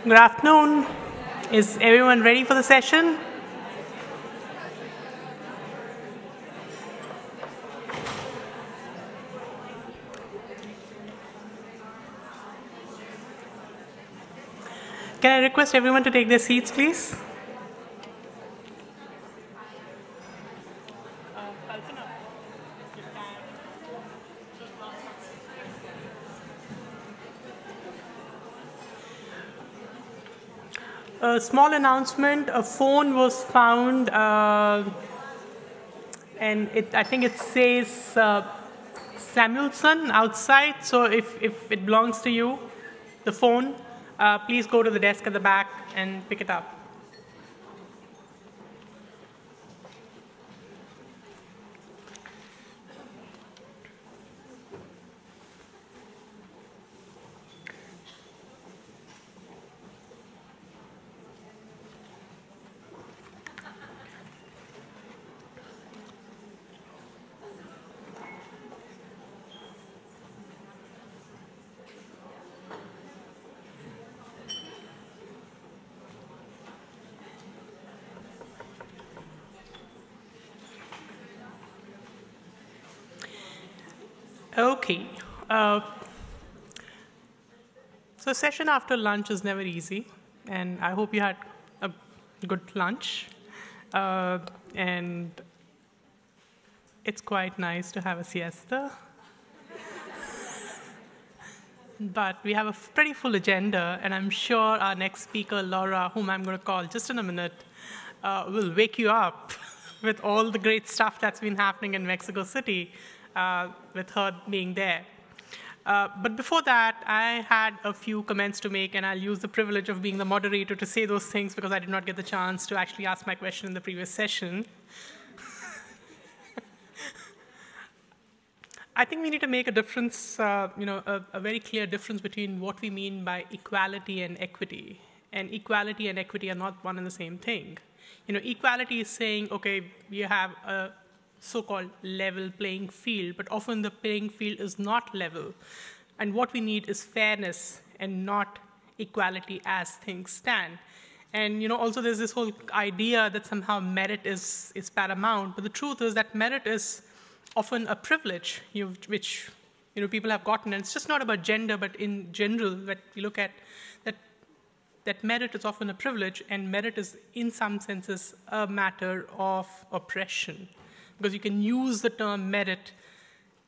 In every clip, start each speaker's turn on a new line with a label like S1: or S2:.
S1: Good afternoon. Is everyone ready for the session? Can I request everyone to take their seats, please? A small announcement, a phone was found, and I think it says Samuelson outside, so if it belongs to you, the phone, please go to the desk at the back and pick it up. Okay. So session after lunch is never easy, and I hope you had a good lunch. And it's quite nice to have a siesta. But we have a pretty full agenda, and I'm sure our next speaker, Laura, whom I'm going to call just in a minute, will wake you up with all the great stuff that's been happening in Mexico City. With her being there. But before that, I had a few comments to make, and I'll use the privilege of being the moderator to say those things because I did not get the chance to actually ask my question in the previous session. I think we need to make a difference, a very clear difference between what we mean by equality and equity. And equality and equity are not one and the same thing. Equality is saying, okay, we have a so-called level playing field, but often the playing field is not level. And what we need is fairness and not equality as things stand. And also there's this whole idea that somehow merit is paramount, but the truth is that merit is often a privilege, which people have gotten. And it's just not about gender, but in general, that we look at that merit is often a privilege, and merit is in some senses a matter of oppression. Because you can use the term merit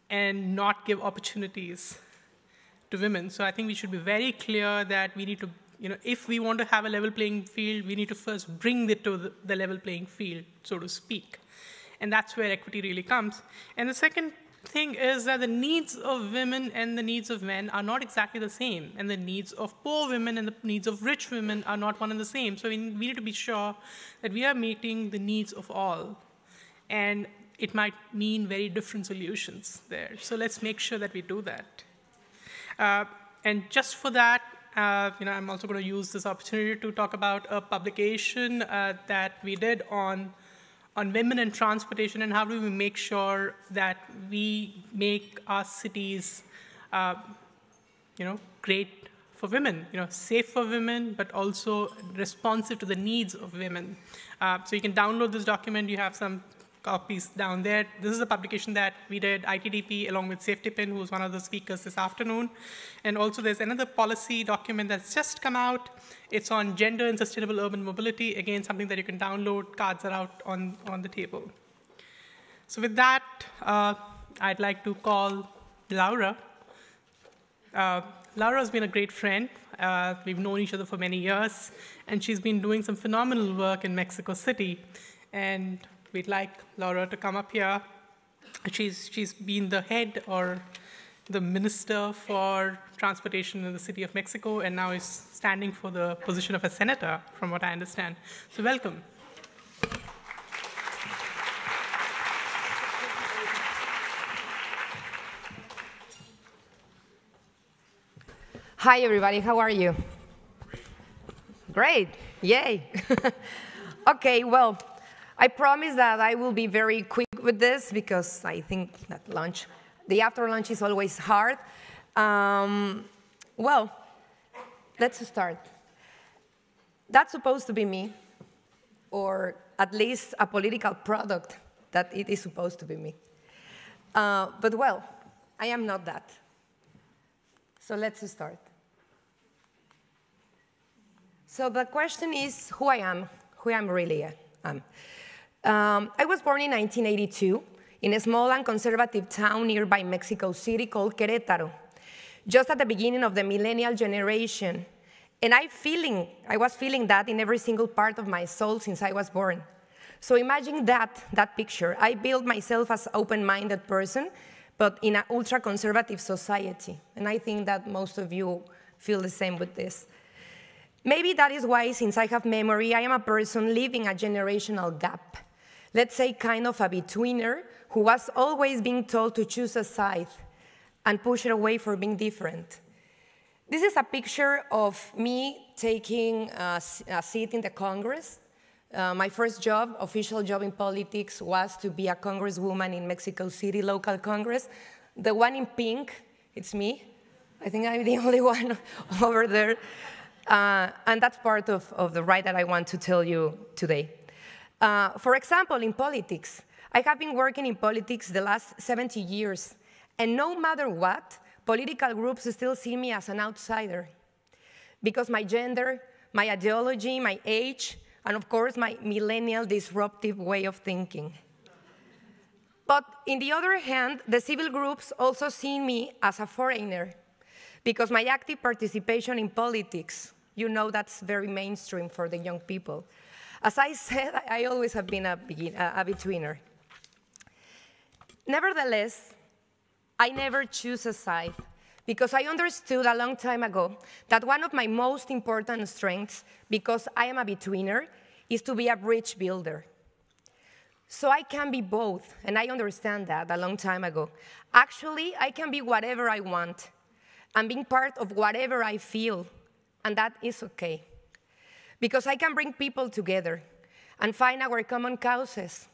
S1: and not give opportunities to women. So I think we should be very clear that we need to, if we want to have a level playing field, we need to first bring it to the level playing field, so to speak. And that's where equity really comes. And the second thing is that the needs of women and the needs of men are not exactly the same. And the needs of poor women and the needs of rich women are not one and the same. So we need to be sure that we are meeting the needs of all. And it might mean very different solutions there. So let's make sure that we do that. And just for that, I'm also going to use this opportunity to talk about a publication that we did on women in transportation and how do we make sure that we make our cities, great for women, safe for women, but also responsive to the needs of women. So you can download this document. You have some copies down there. This is a publication that we did, ITDP, along with SafetyPin, who's one of the speakers this afternoon. And also there's another policy document that's just come out. It's on gender and sustainable urban mobility. Again, something that you can download. Cards are out on the table. So with that, I'd like to call Laura. Laura's been a great friend. We've known each other for many years, and she's been doing some phenomenal work in Mexico City. And we'd like Laura to come up here. She's been the head or the minister for transportation in the city of Mexico, and now is standing for the position of a senator, from what I understand. So welcome.
S2: Hi, everybody. How are you? Great. Yay. Okay, well, I promise that I will be very quick with this because I think that the after lunch is always hard. Well, let's start. That's supposed to be me, or at least a political product that it is supposed to be me. But well, I am not that. So let's start. So the question is who I am, who I really am. I was born in 1982 in a small and conservative town nearby Mexico City called Querétaro, just at the beginning of the millennial generation. And I was feeling that in every single part of my soul since I was born. So imagine that picture. I built myself as an open-minded person, but in an ultra-conservative society. And I think that most of you feel the same with this. Maybe that is why, since I have memory, I am a person living a generational gap. Let's say kind of a betweener who was always being told to choose a side and push it away for being different. This is a picture of me taking a seat in the Congress. My first job, official job in politics, was to be a congresswoman in Mexico City local Congress. The one in pink, it's me. I think I'm the only one over there. And that's part of the right that I want to tell you today. For example, in politics, I have been working in politics the last 70 years, and no matter what, political groups still see me as an outsider because my gender, my ideology, my age, and of course, my millennial disruptive way of thinking. But on the other hand, the civil groups also see me as a foreigner because my active participation in politics, you know that's very mainstream for the young people. As I said, I always have been a betweener. Nevertheless, I never choose a side because I understood a long time ago that one of my most important strengths, because I am a betweener, is to be a bridge builder. So I can be both, and I understand that a long time ago. Actually, I can be whatever I want and being part of whatever I feel, and that is okay. Because I can bring people together and find our common causes.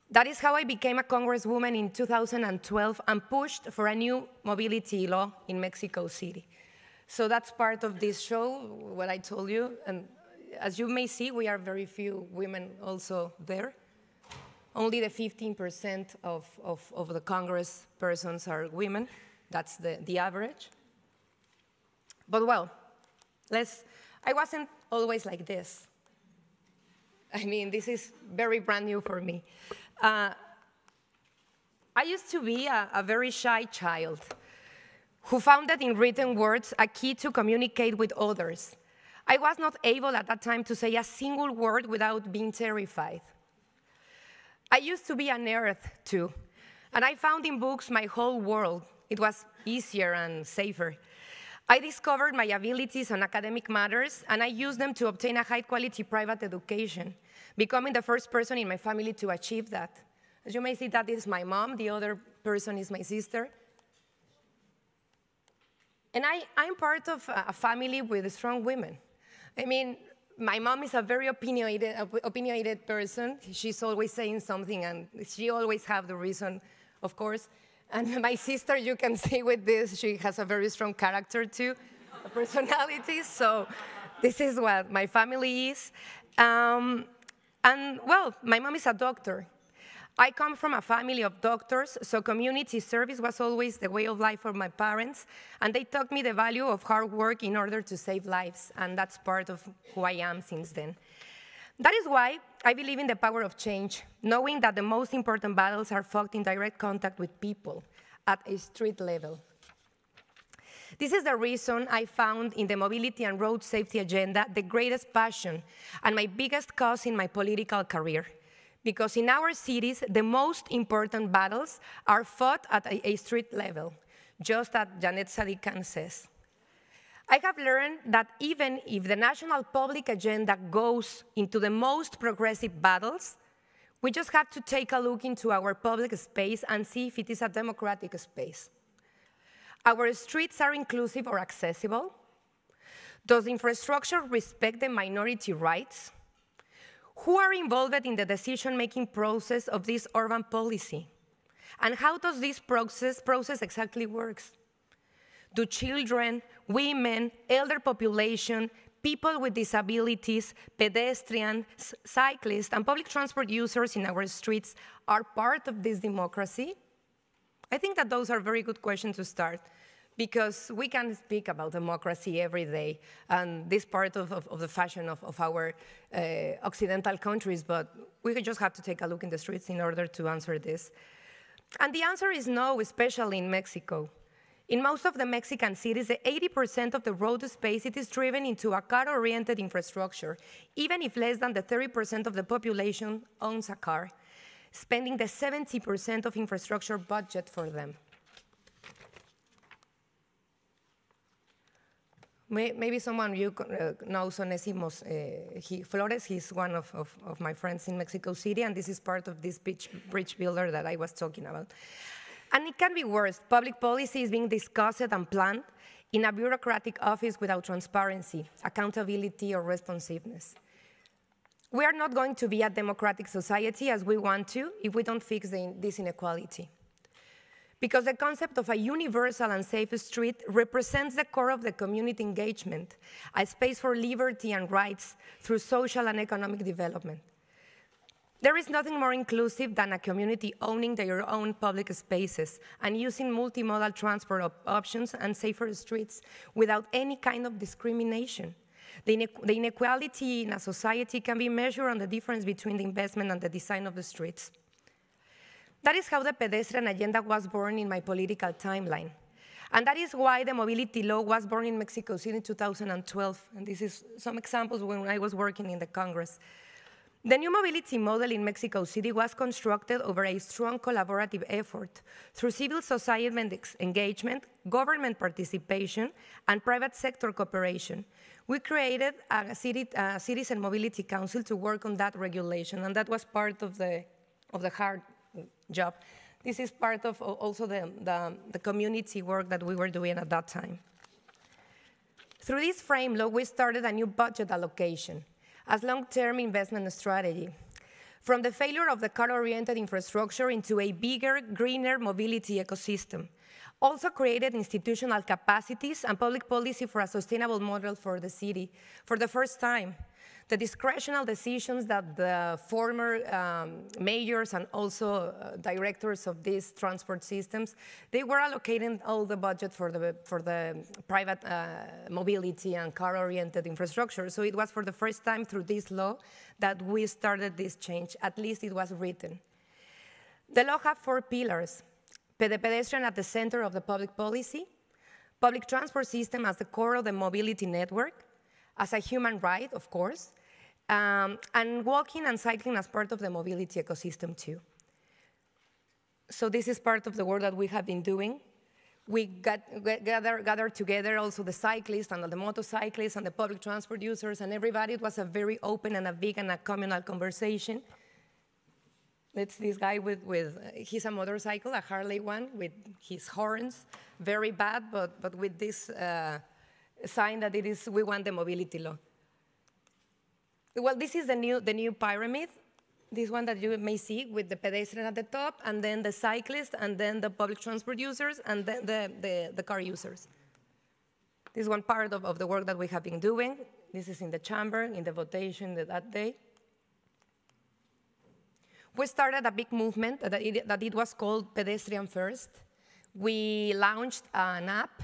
S2: That is how I became a congresswoman in 2012 and pushed for a new mobility law in Mexico City. So that's part of this show, what I told you. And as you may see, we are very few women also there. Only the 15% of the Congress persons are women. That's the average. But well, I wasn't always like this. I mean, this is very brand new for me. I used to be a very shy child who found that in written words a key to communicate with others. I was not able at that time to say a single word without being terrified. I used to be a nerd too, and I found in books my whole world. It was easier and safer. I discovered my abilities on academic matters, and I used them to obtain a high-quality private education, becoming the first person in my family to achieve that. As you may see, that is my mom. The other person is my sister. And I'm part of a family with strong women. I mean, my mom is a very opinionated person. She's always saying something, and she always has the reason, of course. And my sister, you can see with this, she has a very strong character too, a personality. So this is what my family is. And well, my mom is a doctor. I come from a family of doctors, so community service was always the way of life for my parents. And they taught me the value of hard work in order to save lives. And that's part of who I am since then. That is why I believe in the power of change, knowing that the most important battles are fought in direct contact with people at a street level. This is the reason I found in the mobility and road safety agenda the greatest passion and my biggest cause in my political career. Because in our cities, the most important battles are fought at a street level, just as Janet Sadikan says. I have learned that even if the national public agenda goes into the most progressive battles, we just have to take a look into our public space and see if it is a democratic space. Our streets are inclusive or accessible? Does infrastructure respect the minority rights? Who are involved in the decision-making process of this urban policy? And how does this process exactly works? Do children, women, elder population people with disabilities, pedestrians, cyclists, and public transport users in our streets are part of this democracy? I think that those are very good questions to start, because we can speak about democracy every day, and this part of the fashion of our Occidental countries, but we just have to take a look in the streets in order to answer this. And the answer is no, especially in Mexico. In most of the Mexican cities, 80% of the road space it is driven into a car-oriented infrastructure, even if less than the 30% of the population owns a car, spending the 70% of infrastructure budget for them. Maybe someone you knows Onésimo Flores. He's one of my friends in Mexico City, and this is part of this bridge builder that I was talking about. And it can be worse. Public policy is being discussed and planned in a bureaucratic office without transparency, accountability, or responsiveness. We are not going to be a democratic society as we want to if we don't fix this inequality. Because the concept of a universal and safe street represents the core of the community engagement, a space for liberty and rights through social and economic development. There is nothing more inclusive than a community owning their own public spaces and using multimodal transport options and safer streets without any kind of discrimination. The inequality in a society can be measured on the difference between the investment and the design of the streets. That is how the pedestrian agenda was born in my political timeline. And that is why the mobility law was born in Mexico City in 2012. And this is some examples when I was working in the Congress. The new mobility model in Mexico City was constructed over a strong collaborative effort through civil society engagement, government participation, and private sector cooperation. We created a Citizen Mobility Council to work on that regulation, and that was part of the hard job. This is part of also the community work that we were doing at that time. Through this frame law, we started a new budget allocation as long-term investment strategy, from the failure of the car-oriented infrastructure into a bigger, greener mobility ecosystem. Also created institutional capacities and public policy for a sustainable model for the city. For the first time, the discretional decisions that the former mayors and also directors of these transport systems, they were allocating all the budget for the private mobility and car-oriented infrastructure. So it was for the first time through this law that we started this change. At least it was written. The law had 4 pillars: the pedestrian at the center of the public policy, public transport system as the core of the mobility network, as a human right, of course, and walking and cycling as part of the mobility ecosystem too. So this is part of the work that we have been doing. We gathered together also the cyclists and the motorcyclists and the public transport users and everybody. It was a very open and a big and a communal conversation. It's this guy he's a motorcycle, a Harley one, with his horns, very bad, but with this sign that it is, we want the mobility law. Well, this is the new pyramid, this one that you may see with the pedestrian at the top, and then the cyclist, and then the public transport users, and then the car users. This is one part of the work that we have been doing. This is in the chamber, in the votation that day. We started a big movement that it was called Pedestrian First. We launched an app,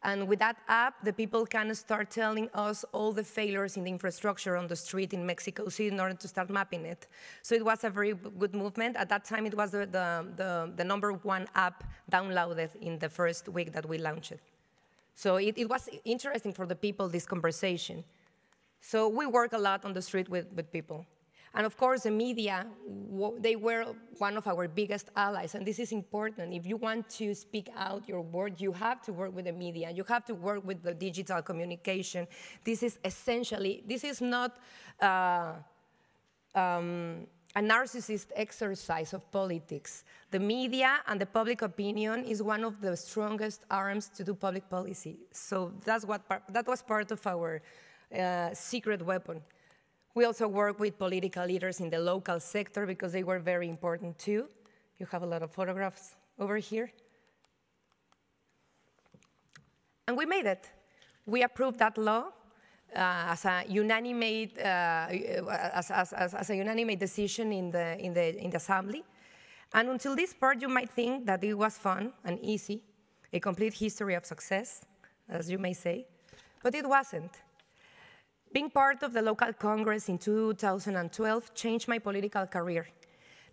S2: and with that app, the people can start telling us all the failures in the infrastructure on the street in Mexico City in order to start mapping it. So it was a very good movement. At that time, it was the #1 app downloaded in the first week that we launched it. So it was interesting for the people, this conversation. So we work a lot on the street with people. And of course, the media, they were one of our biggest allies, and this is important. If you want to speak out your word, you have to work with the media. You have to work with the digital communication. This is essentially, this is not a narcissist exercise of politics. The media and the public opinion is one of the strongest arms to do public policy. So that was part of our secret weapon. We also work with political leaders in the local sector because they were very important too. You have a lot of photographs over here. And we made it. We approved that law as a unanimate decision in the assembly. And until this part, you might think that it was fun and easy, a complete history of success, as you may say, but it wasn't. Being part of the local Congress in 2012 changed my political career,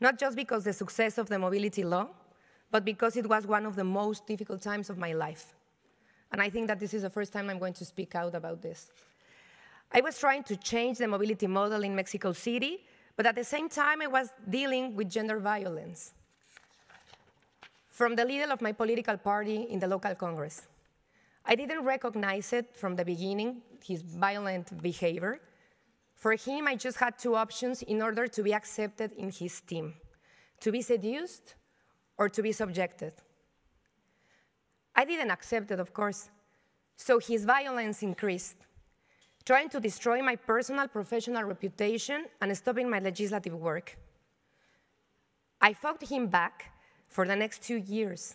S2: not just because of the success of the mobility law, but because it was one of the most difficult times of my life. And I think that this is the first time I'm going to speak out about this. I was trying to change the mobility model in Mexico City, but at the same time, I was dealing with gender violence from the leader of my political party in the local Congress. I didn't recognize it from the beginning, his violent behavior. For him, I just had two options in order to be accepted in his team: to be seduced or to be subjected. I didn't accept it, of course, so his violence increased, trying to destroy my personal, professional reputation and stopping my legislative work. I fought him back for the next 2 years,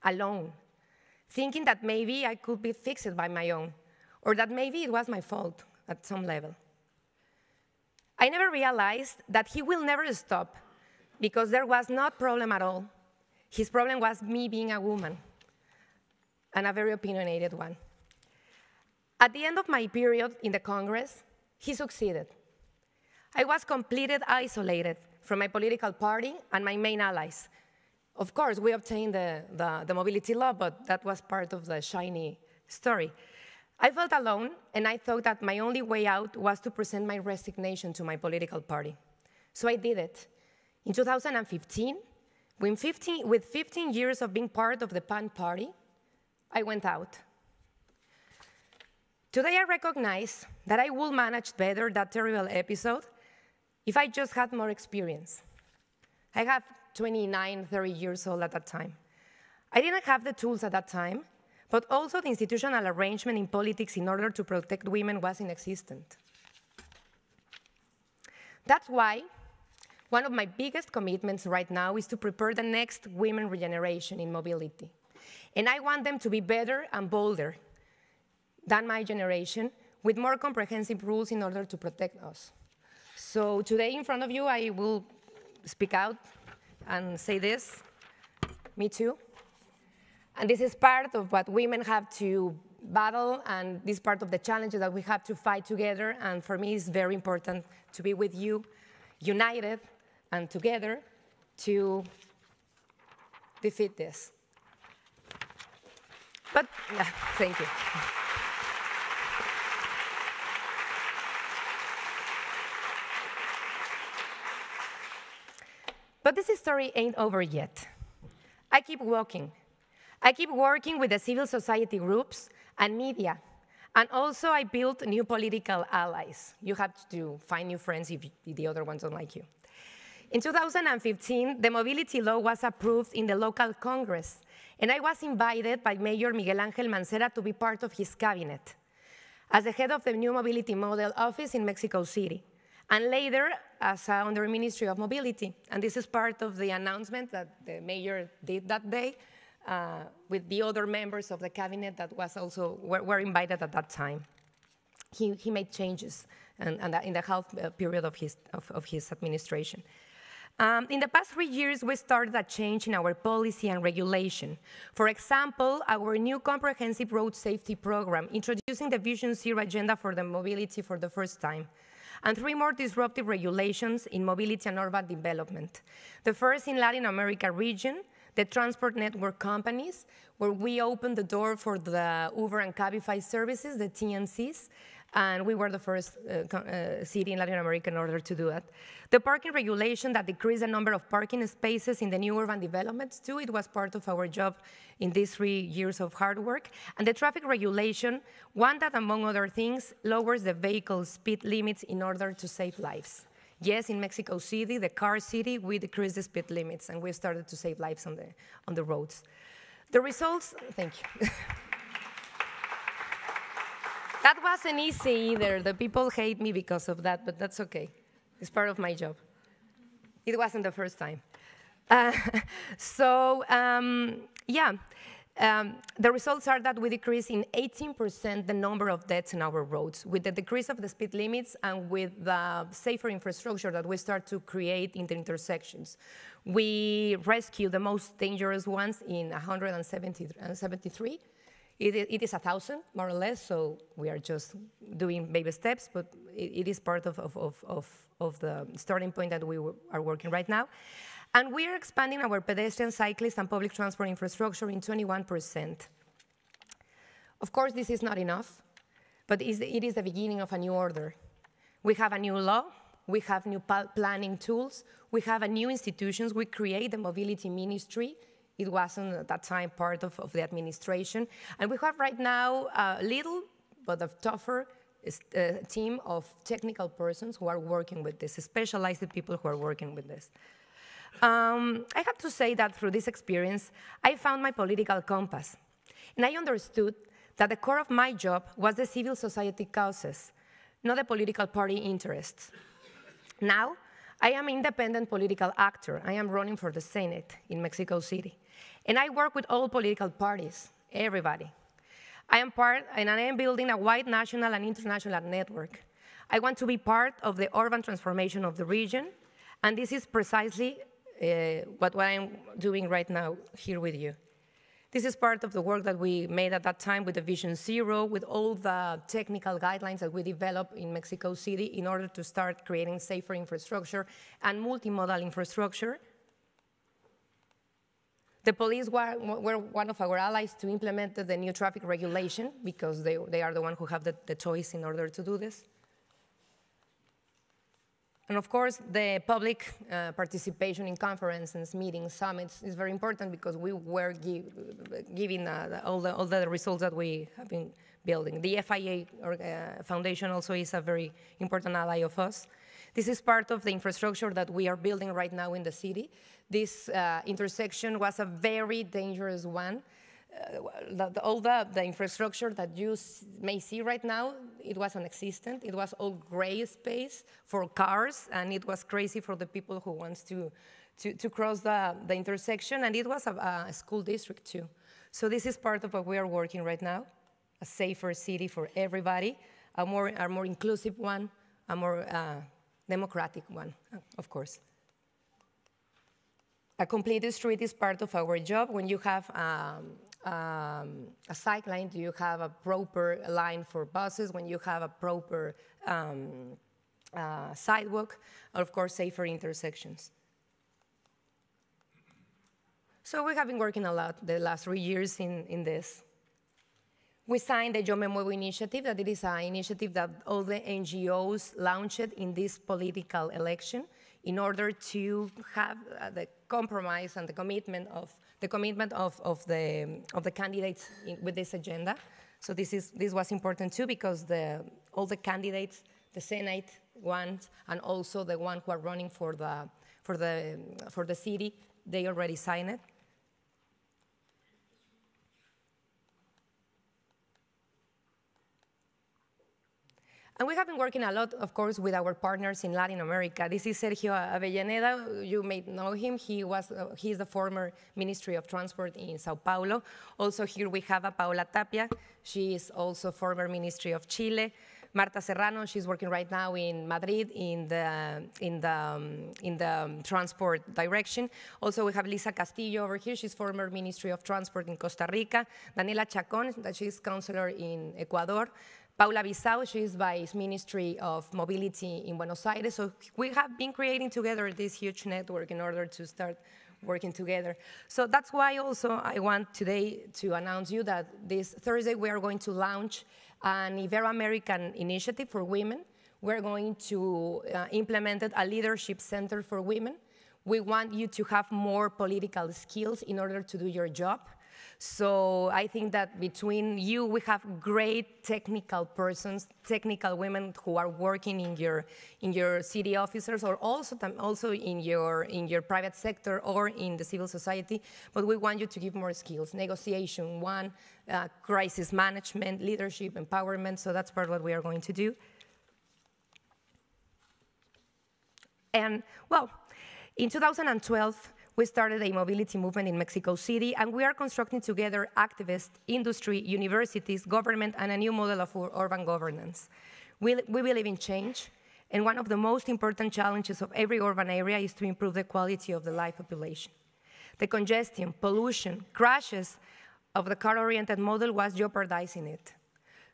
S2: alone, thinking that maybe I could be fixed by my own, or that maybe it was my fault at some level. I never realized that he will never stop, because there was no problem at all. His problem was me being a woman, and a very opinionated one. At the end of my period in the Congress, he succeeded. I was completely isolated from my political party and my main allies. Of course, we obtained the mobility law, but that was part of the shiny story. I felt alone, and I thought that my only way out was to present my resignation to my political party. So I did it. In 2015, with 15 years of being part of the PAN party, I went out. Today, I recognize that I would manage better that terrible episode if I just had more experience. I have 29, 30 years old at that time. I didn't have the tools at that time, but also the institutional arrangement in politics in order to protect women was inexistent. That's why one of my biggest commitments right now is to prepare the next women regeneration in mobility. And I want them to be better and bolder than my generation, with more comprehensive rules in order to protect us. So today in front of you, I will speak out and say this: me too. And this is part of what women have to battle, and this is part of the challenges that we have to fight together. And for me, it's very important to be with you, united and together, to defeat this. But, yeah, thank you. But this story ain't over yet. I keep walking. I keep working with the civil society groups and media. And also I built new political allies. You have to find new friends if the other ones don't like you. In 2015, the mobility law was approved in the local Congress, and I was invited by Mayor Miguel Ángel Mancera to be part of his cabinet as the head of the new mobility model office in Mexico City, and later as under Ministry of Mobility. And this is part of the announcement that the mayor did that day with the other members of the cabinet that was also were invited at that time. He made changes in the half period of his administration. In the past 3 years, we started a change in our policy and regulation. For example, our new comprehensive road safety program, introducing the Vision Zero agenda for the mobility for the first time, and 3 more disruptive regulations in mobility and urban development. The first in Latin America region, the transport network companies, where we opened the door for the Uber and Cabify services, the TNCs, and we were the first city in Latin America in order to do that. The parking regulation that decreased the number of parking spaces in the new urban developments too, it was part of our job in these 3 years of hard work. And the traffic regulation, one that, among other things, lowers the vehicle speed limits in order to save lives. Yes, in Mexico City, the car city, we decreased the speed limits and we started to save lives on the roads. The results, thank you. That wasn't easy either. The people hate me because of that, but that's okay. It's part of my job. It wasn't the first time. The results are that we decrease in 18% the number of deaths in our roads with the decrease of the speed limits and with the safer infrastructure that we start to create in the intersections. We rescue the most dangerous ones in 173. It is 1,000, more or less, so we are just doing baby steps, but it is part of the starting point that we are working right now. And we are expanding our pedestrian, cyclist, and public transport infrastructure in 21%. Of course, this is not enough, but it is the beginning of a new order. We have a new law, we have new planning tools, we have a new institutions, we create the mobility ministry. It wasn't at that time part of the administration. And we have right now a little but a tougher team of technical persons who are working with this, specialized people who are working with this. I have to say that through this experience, I found my political compass. And I understood that the core of my job was the civil society causes, not the political party interests. Now, I am an independent political actor. I am running for the Senate in Mexico City. And I work with all political parties, everybody. I am building a wide national and international network. I want to be part of the urban transformation of the region, and this is precisely what I'm doing right now here with you. This is part of the work that we made at that time with the Vision Zero, with all the technical guidelines that we developed in Mexico City in order to start creating safer infrastructure and multimodal infrastructure. The police were one of our allies to implement the new traffic regulation because they are the ones who have the choice in order to do this. And of course, the public participation in conferences, meetings, summits is very important because we were giving all the results that we have been building. The FIA Foundation also is a very important ally of us. This is part of the infrastructure that we are building right now in the city. This intersection was a very dangerous one. All the infrastructure that you may see right now, it was non-existent. It was all gray space for cars, and it was crazy for the people who wants to cross the intersection, and it was a school district too. So this is part of what we are working right now, a safer city for everybody, a more inclusive one, a more democratic one, of course. A complete street is part of our job. When you have a cycle lane, you have a proper line for buses. When you have a proper sidewalk, of course, safer intersections. So we have been working a lot the last 3 years in this. We signed the Yo Me Muevo initiative, that it is an initiative that all the NGOs launched in this political election in order to have the compromise and the commitment of the candidates with this agenda. So this was important too because all the candidates, the Senate ones, and also the one who are running for the city, they already signed it. And we have been working a lot, of course, with our partners in Latin America. This is Sergio Avellaneda. You may know him. He is the former Ministry of Transport in Sao Paulo. Also here we have Paola Tapia. She is also former Ministry of Chile. Marta Serrano, she's working right now in Madrid in the transport direction. Also, we have Lisa Castillo over here. She's former Ministry of Transport in Costa Rica. Daniela Chacon, that she's counselor in Ecuador. Paula Bissau, she is Vice Ministry of Mobility in Buenos Aires. So we have been creating together this huge network in order to start working together. So that's why also I want today to announce you that this Thursday we are going to launch an Ibero-American initiative for women. We're going to implement a leadership center for women. We want you to have more political skills in order to do your job. So I think that between you, we have great technical persons, technical women who are working in your city officers, or also in your private sector or in the civil society. But we want you to give more skills: negotiation, crisis management, leadership, empowerment. So that's part of what we are going to do. And well, in 2012. We started a mobility movement in Mexico City, and we are constructing together activists, industry, universities, government, and a new model of urban governance. We believe in change, and one of the most important challenges of every urban area is to improve the quality of the life population. The congestion, pollution, crashes of the car-oriented model was jeopardizing it.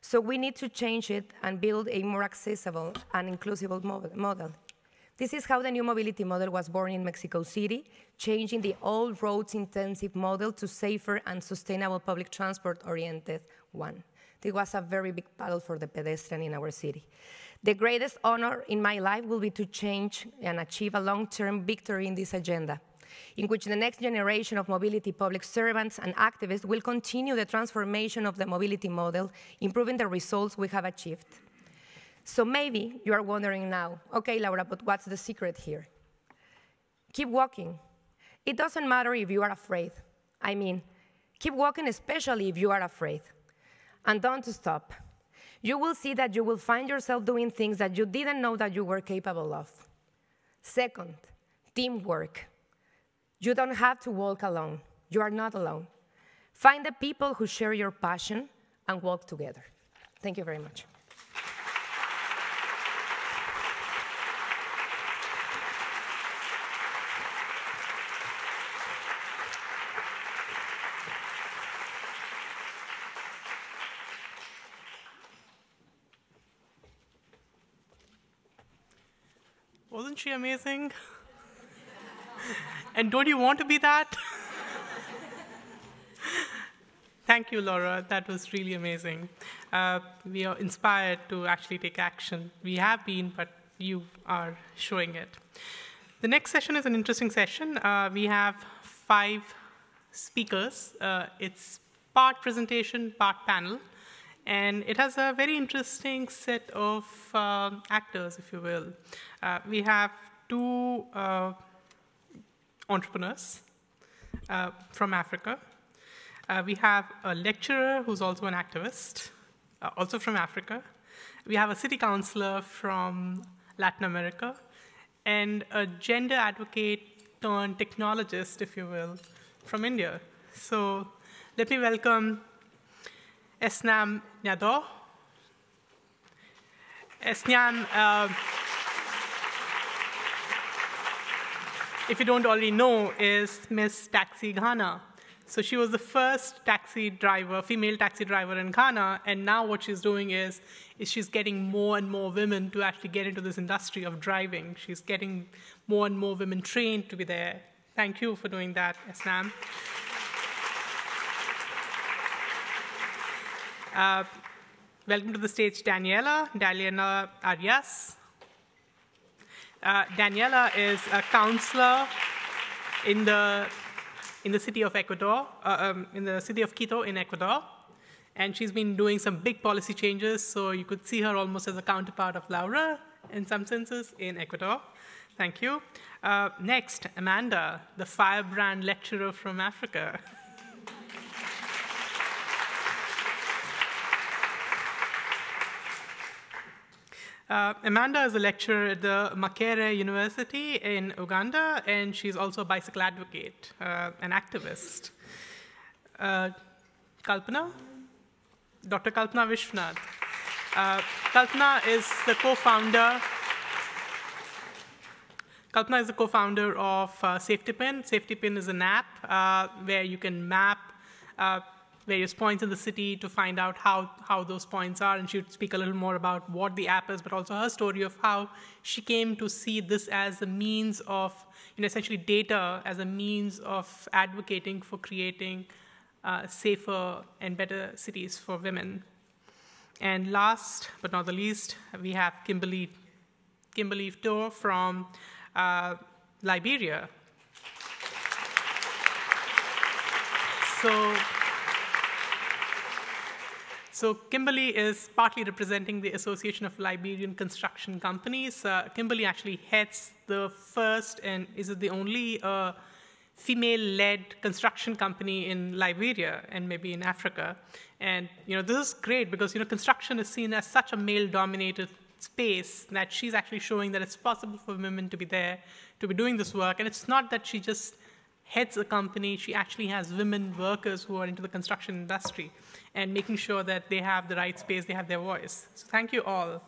S2: So we need to change it and build a more accessible and inclusive model. This is how the new mobility model was born in Mexico City, changing the old roads-intensive model to safer and sustainable public transport-oriented one. This was a very big battle for the pedestrian in our city. The greatest honor in my life will be to change and achieve a long-term victory in this agenda, in which the next generation of mobility public servants and activists will continue the transformation of the mobility model, improving the results we have achieved. So maybe you are wondering now, okay, Laura, but what's the secret here? Keep walking. It doesn't matter if you are afraid. I mean, keep walking, especially if you are afraid. And don't stop. You will see that you will find yourself doing things that you didn't know that you were capable of. Second, teamwork. You don't have to walk alone. You are not alone. Find the people who share your passion and walk together. Thank you very much.
S1: Wasn't she amazing? And don't you want to be that? Thank you, Laura. That was really amazing. We are inspired to actually take action. We have been, but you are showing it. The next session is an interesting session. We have 5 speakers. It's part presentation, part panel. And it has a very interesting set of actors, if you will. We have 2 entrepreneurs from Africa. We have a lecturer who's also an activist, also from Africa. We have a city councillor from Latin America, and a gender advocate turned technologist, if you will, from India. So let me welcome Esenam Nyador. Esenam, if you don't already know, is Miss Taxi Ghana. So she was the first taxi driver, female taxi driver in Ghana, and now what she's doing is she's getting more and more women to actually get into this industry of driving. She's getting more and more women trained to be there. Thank you for doing that, Esenam. Welcome to the stage, Daniela Arias. Daniela is a counselor in the city of Ecuador, in the city of Quito in Ecuador, and she's been doing some big policy changes. So you could see her almost as a counterpart of Laura in some senses in Ecuador. Thank you. Next, Amanda, the firebrand lecturer from Africa. Amanda is a lecturer at the Makerere University in Uganda, and she's also a bicycle advocate, an activist. Kalpana? Dr. Kalpana Vishwanath. Kalpana is the co-founder. Kalpana is the co-founder of SafetyPin. SafetyPin is an app where you can map various points in the city to find out how those points are, and she would speak a little more about what the app is, but also her story of how she came to see this as a means of, essentially data as a means of advocating for creating safer and better cities for women. And last but not the least, we have Kimberly Tour from Liberia. So Kimberly is partly representing the Association of Liberian Construction Companies. Kimberly actually heads the first and is the only female-led construction company in Liberia and maybe in Africa. And this is great because construction is seen as such a male-dominated space that she's actually showing that it's possible for women to be there, to be doing this work. And it's not that she just heads a company. She actually has women workers who are into the construction industry and making sure that they have the right space, they have their voice. So thank you all.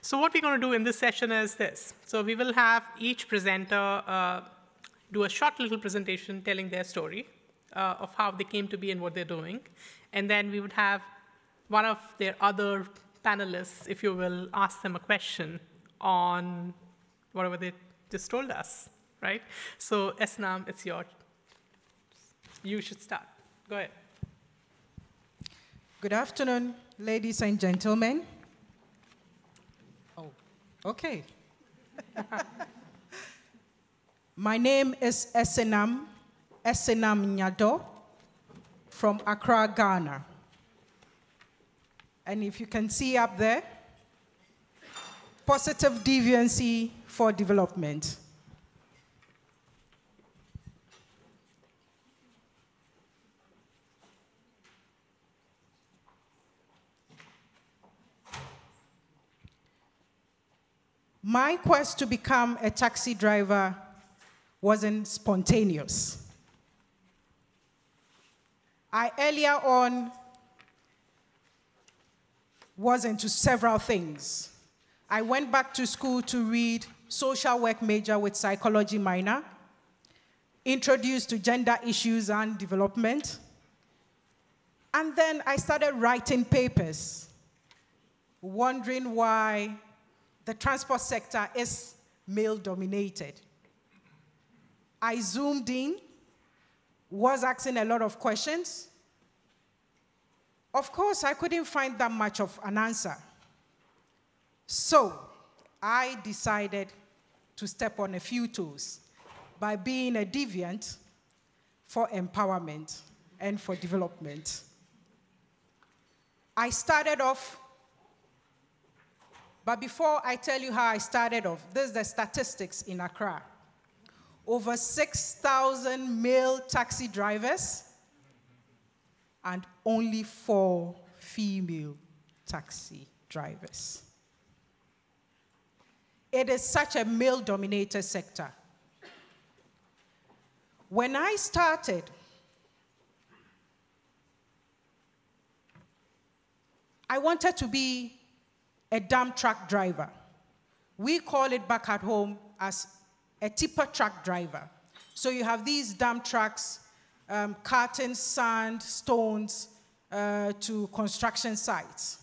S1: So what we're going to do in this session is this. So we will have each presenter do a short little presentation telling their story of how they came to be and what they're doing. And then we would have one of their other panelists, if you will, ask them a question on whatever they just told us, right? So Esenam, it's yours. You should start. Go ahead.
S3: Good afternoon, ladies and gentlemen. Oh, okay. My name is Esenam Nyador from Accra, Ghana. And if you can see up there, positive deviancy for development. My quest to become a taxi driver wasn't spontaneous. I earlier on was into several things. I went back to school to read social work major with psychology minor, introduced to gender issues and development, and then I started writing papers, wondering why the transport sector is male-dominated. I zoomed in, was asking a lot of questions. Of course, I couldn't find that much of an answer. So I decided to step on a few toes by being a deviant for empowerment and for development. I started off, but before I tell you how I started off, this is the statistics in Accra. Over 6,000 male taxi drivers and only 4 female taxi drivers. It is such a male-dominated sector. When I started, I wanted to be a dump truck driver. We call it back at home as a tipper truck driver. So you have these dump trucks, carting sand, stones to construction sites.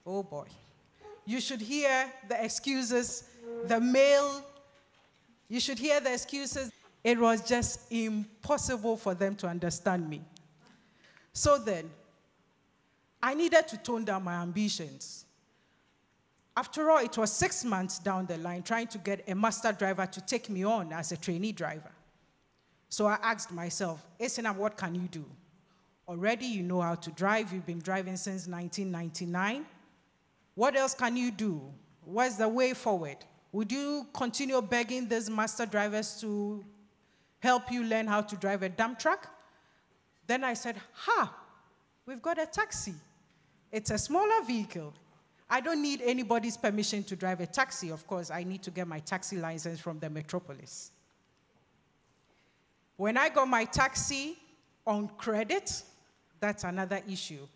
S3: Oh boy. You should hear the excuses, you should hear the excuses. It was just impossible for them to understand me. So then, I needed to tone down my ambitions. After all, it was 6 months down the line trying to get a master driver to take me on as a trainee driver. So I asked myself, Esenam, what can you do? Already you know how to drive. You've been driving since 1999. What else can you do? What's the way forward? Would you continue begging these master drivers to help you learn how to drive a dump truck? Then I said, we've got a taxi. It's a smaller vehicle. I don't need anybody's permission to drive a taxi. Of course, I need to get my taxi license from the metropolis. When I got my taxi on credit, that's another issue.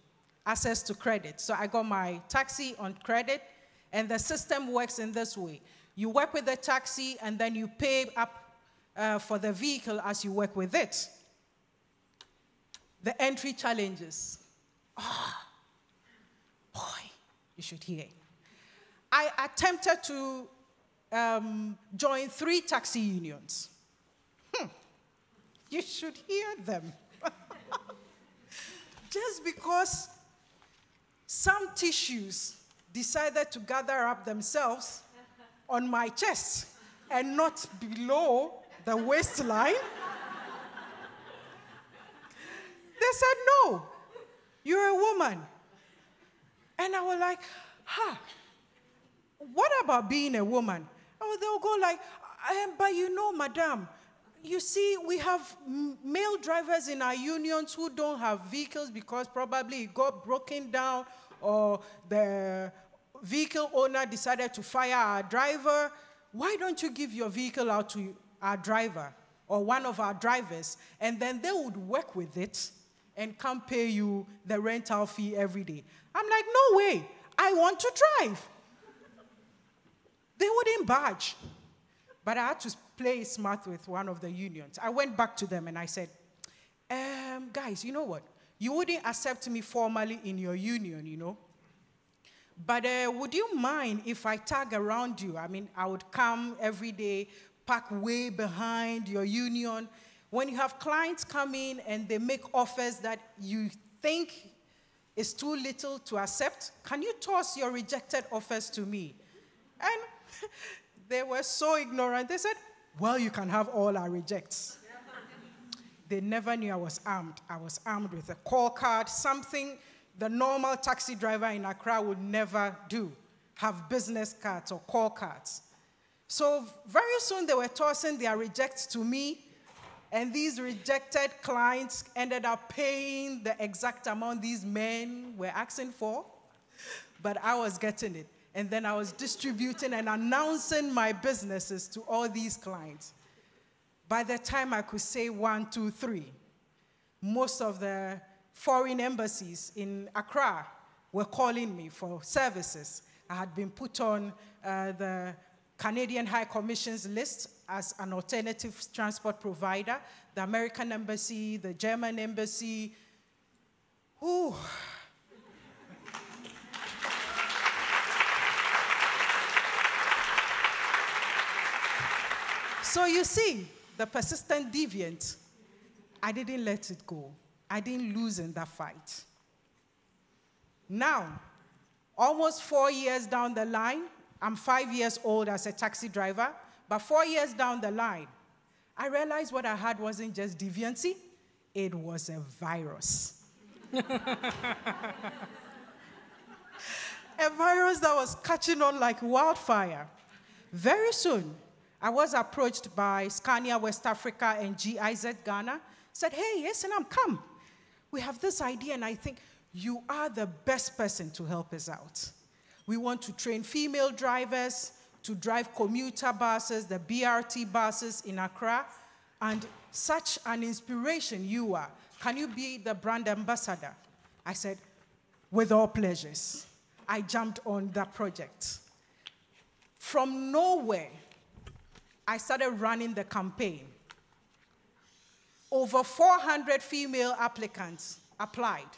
S3: Access to credit. So I got my taxi on credit, and the system works in this way. You work with the taxi, and then you pay up for the vehicle as you work with it. The entry challenges. Boy. You should hear. I attempted to join 3 taxi unions. You should hear them. Just because some tissues decided to gather up themselves on my chest and not below the waistline. They said, no, you're a woman. And I was like, what about being a woman? Oh, they'll go like, but you know, madam, you see, we have male drivers in our unions who don't have vehicles because probably it got broken down or the vehicle owner decided to fire our driver. Why don't you give your vehicle out to our driver? or one of our drivers, and then they would work with it and come pay you the rental fee every day. I'm like, no way, I want to drive. They wouldn't budge. But I had to play smart with one of the unions. I went back to them and I said, guys, you know what? You wouldn't accept me formally in your union, you know. But would you mind if I tag around you? I mean, I would come every day, park way behind your union. When you have clients come in and they make offers that you think is too little to accept, can you toss your rejected offers to me? And they were so ignorant. They said, well, you can have all our rejects. They never knew I was armed. I was armed with a call card, something the normal taxi driver in Accra would never do, have business cards or call cards. So very soon they were tossing their rejects to me, and these rejected clients ended up paying the exact amount these men were asking for, but I was getting it. And then I was distributing and announcing my businesses to all these clients. By the time I could say 1, 2, 3, most of the foreign embassies in Accra were calling me for services. I had been put on the Canadian High Commission's list as an alternative transport provider, the American embassy, the German embassy. Ooh. So you see, the persistent deviant, I didn't let it go. I didn't lose in that fight. Now, almost 4 years down the line, I'm 5 years old as a taxi driver, but 4 years down the line, I realized what I had wasn't just deviancy, it was a virus. A virus that was catching on like wildfire. Very soon, I was approached by Scania West Africa and GIZ Ghana, said, hey, Esenam, come. We have this idea, and I think you are the best person to help us out. We want to train female drivers to drive commuter buses, the BRT buses in Accra, and such an inspiration you are. Can you be the brand ambassador? I said, with all pleasures. I jumped on that project. From nowhere, I started running the campaign. Over 400 female applicants applied,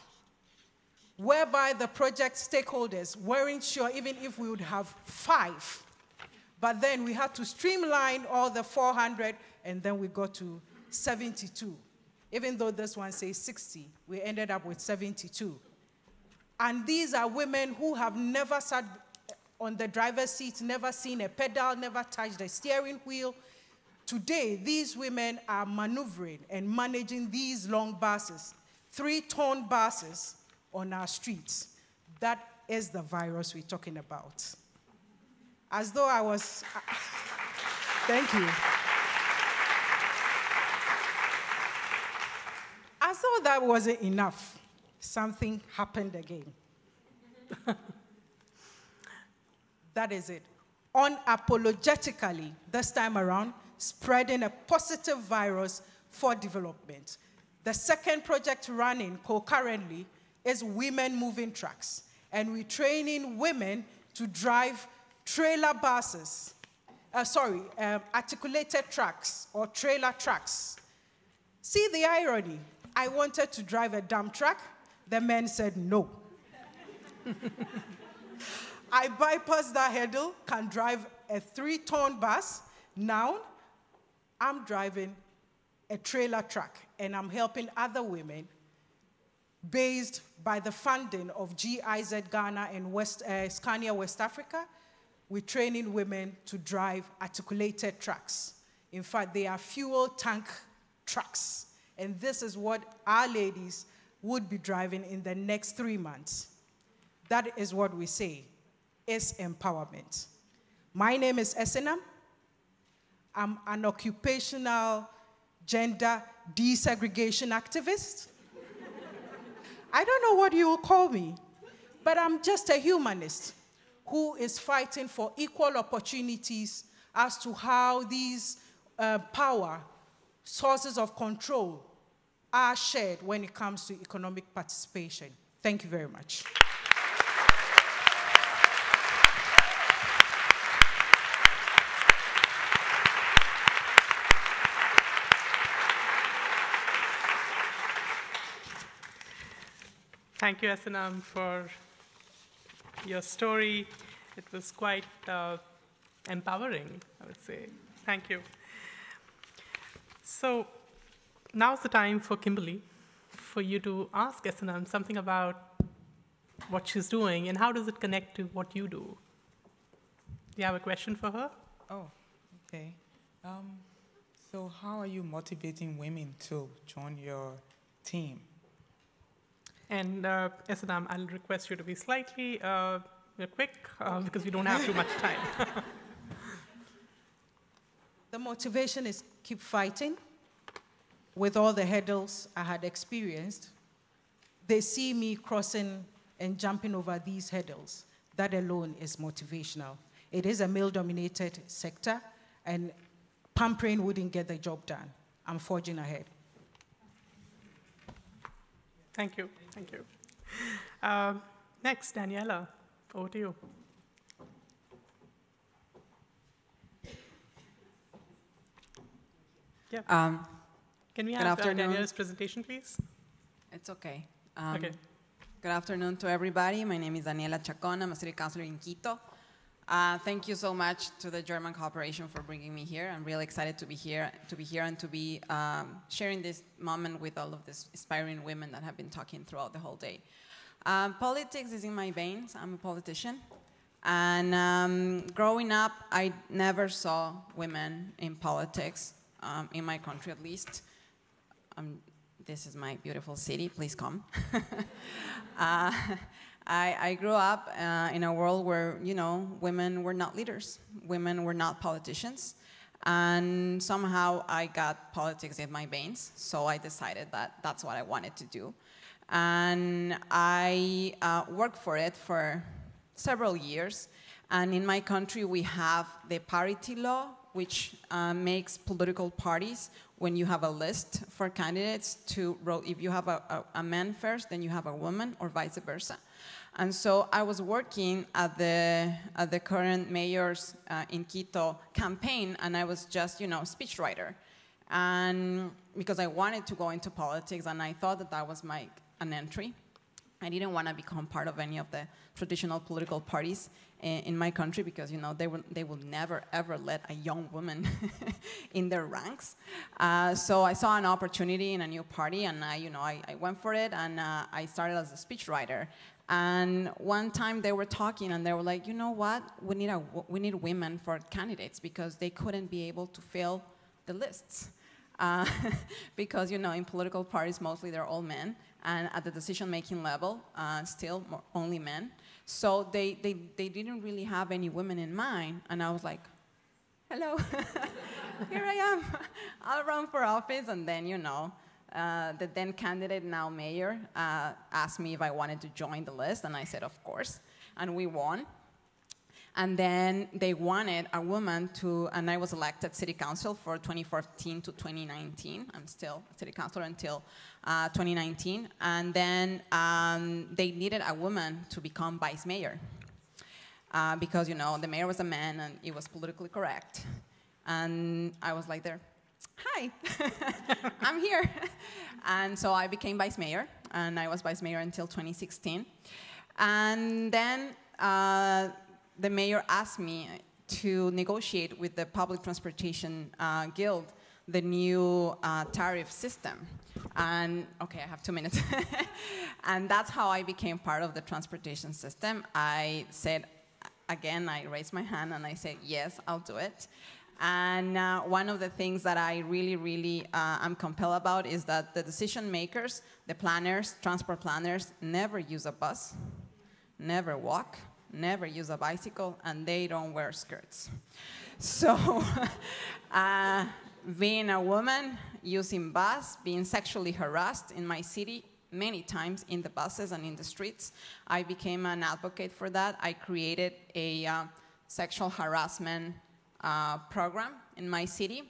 S3: whereby the project stakeholders weren't sure even if we would have 5. But then we had to streamline all the 400, and then we got to 72. Even though this one says 60, we ended up with 72. And these are women who have never sat on the driver's seat, never seen a pedal, never touched the steering wheel. Today, these women are maneuvering and managing these long buses, 3-ton buses on our streets. That is the virus we're talking about. As though I was... Thank you. As though that wasn't enough, something happened again. That is it. Unapologetically, this time around, spreading a positive virus for development. The second project running concurrently is Women Moving Trucks. And we're training women to drive trailer buses, articulated trucks or trailer trucks. See the irony. I wanted to drive a dump truck. The men said no. I bypassed that hurdle, can drive a 3-ton bus. Now, I'm driving a trailer truck, and I'm helping other women based by the funding of GIZ Ghana and Scania West Africa. We're training women to drive articulated trucks. In fact, they are fuel tank trucks. And this is what our ladies would be driving in the next 3 months. That is what we say is empowerment. My name is Esenam. I'm an occupational gender desegregation activist. I don't know what you will call me, but I'm just a humanist who is fighting for equal opportunities as to how these power sources of control are shared when it comes to economic participation. Thank you very much.
S1: Thank you, Esenam, for your story. It was quite empowering, I would say. Thank you. So now's the time for Kimberly, for you to ask Esenam something about what she's doing and how does it connect to what you do. Do you have a question for her?
S4: Oh, okay. So how are you motivating women to join your team?
S1: And Esenam, I'll request you to be slightly quick because we don't have too much time.
S3: The motivation is keep fighting. With all the hurdles I had experienced, they see me crossing and jumping over these hurdles. That alone is motivational. It is a male-dominated sector, and pampering wouldn't get the job done. I'm forging ahead.
S1: Thank you. Thank you. Next, Daniela, over to you. Yeah. Can we have Daniela's presentation, please?
S5: It's okay.
S1: Okay.
S5: Good afternoon to everybody. My name is Daniela Chacon. I'm a city councilor in Quito. Thank you so much to the German Corporation for bringing me here. I'm really excited to be here and to be sharing this moment with all of these inspiring women that have been talking throughout the whole day. Politics is in my veins. I'm a politician. And growing up, I never saw women in politics, in my country at least. This is my beautiful city. Please come. I grew up in a world where, you know, women were not leaders. Women were not politicians. And somehow I got politics in my veins, so I decided that that's what I wanted to do. And I worked for it for several years. And in my country, we have the parity law, which makes political parties, when you have a list for candidates, to if you have a man first, then you have a woman, or vice versa. And so I was working at the current mayor's in Quito campaign, and I was just, you know, speechwriter. And because I wanted to go into politics, and I thought that that was an entry. I didn't want to become part of any of the traditional political parties in my country because, you know, they will never, ever let a young woman in their ranks. So I saw an opportunity in a new party, and I went for it, and I started as a speechwriter. And one time they were talking, and they were like, you know what? We need women for candidates because they couldn't be able to fill the lists. Because, you know, in political parties, mostly they're all men. And at the decision-making level, still only men. So they didn't really have any women in mind. And I was like, hello, here I am. I'll run for office. And then, you know, the then candidate, now mayor, asked me if I wanted to join the list. And I said, of course. And we won. And then they wanted a woman to, and I was elected city council for 2014 to 2019. I'm still city councilor until 2019. And then they needed a woman to become vice mayor. Because, you know, the mayor was a man and it was politically correct. And I was like there, hi, I'm here. And so I became vice mayor, and I was vice mayor until 2016. And then the mayor asked me to negotiate with the Public Transportation Guild the new tariff system. And, okay, I have 2 minutes. And that's how I became part of the transportation system. I said, again, I raised my hand and I said, yes, I'll do it. And one of the things that I really, really am compelled about is that the decision makers, the planners, transport planners, never use a bus, never walk, never use a bicycle, and they don't wear skirts. So being a woman, using bus, being sexually harassed in my city many times in the buses and in the streets, I became an advocate for that. I created a sexual harassment program in my city.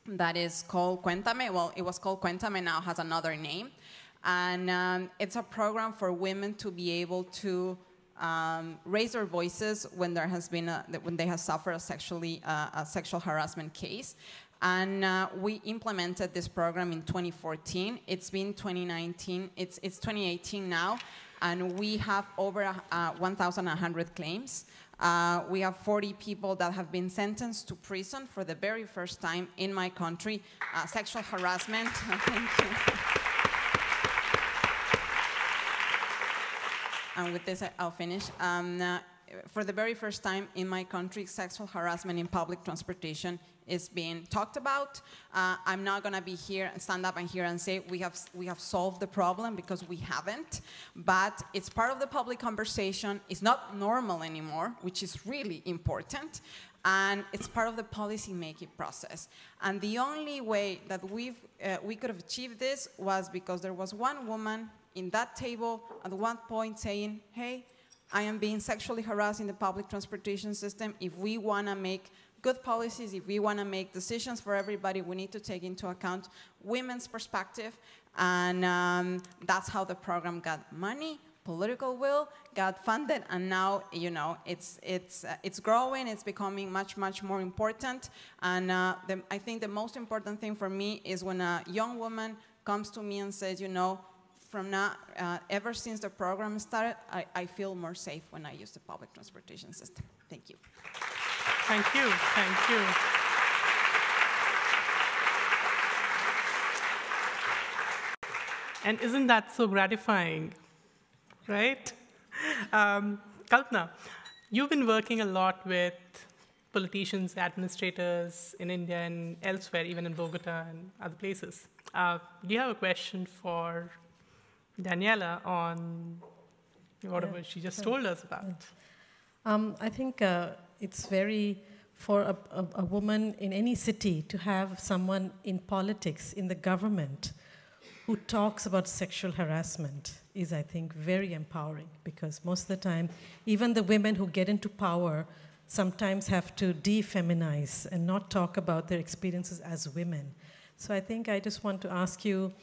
S5: that is called Cuéntame. Well, it was called Cuéntame, now has another name. And it's a program for women to be able to raise their voices when there has been when they have suffered a sexual harassment case. And we implemented this program in 2014. It's been 2019. It's 2018 now, and we have over 1,100 claims. We have 40 people that have been sentenced to prison for the very first time in my country. Sexual harassment. Thank you. And with this, I'll finish. For the very first time in my country, sexual harassment in public transportation is being talked about. I'm not going to be here, stand up and here and say we have solved the problem, because we haven't. But it's part of the public conversation. It's not normal anymore, which is really important. And it's part of the policy-making process. And the only way that we could have achieved this was because there was one woman in that table at one point saying, hey, I am being sexually harassed in the public transportation system. If we want to make good policies, if we want to make decisions for everybody, we need to take into account women's perspective. And that's how the program got money, political will, got funded, and now, you know, it's growing, it's becoming much, much more important. And I think the most important thing for me is when a young woman comes to me and says, you know, from now, ever since the program started, I feel more safe when I use the public transportation system. Thank you.
S1: Thank you. Thank you. And isn't that so gratifying, right? Kalpana, you've been working a lot with politicians, administrators in India and elsewhere, even in Bogota and other places. Do you have a question for Daniela on whatever she just told us about?
S6: I think it's very, for a woman in any city to have someone in politics, in the government, who talks about sexual harassment is, I think, very empowering, because most of the time, even the women who get into power sometimes have to defeminize and not talk about their experiences as women. So I think I just want to ask you,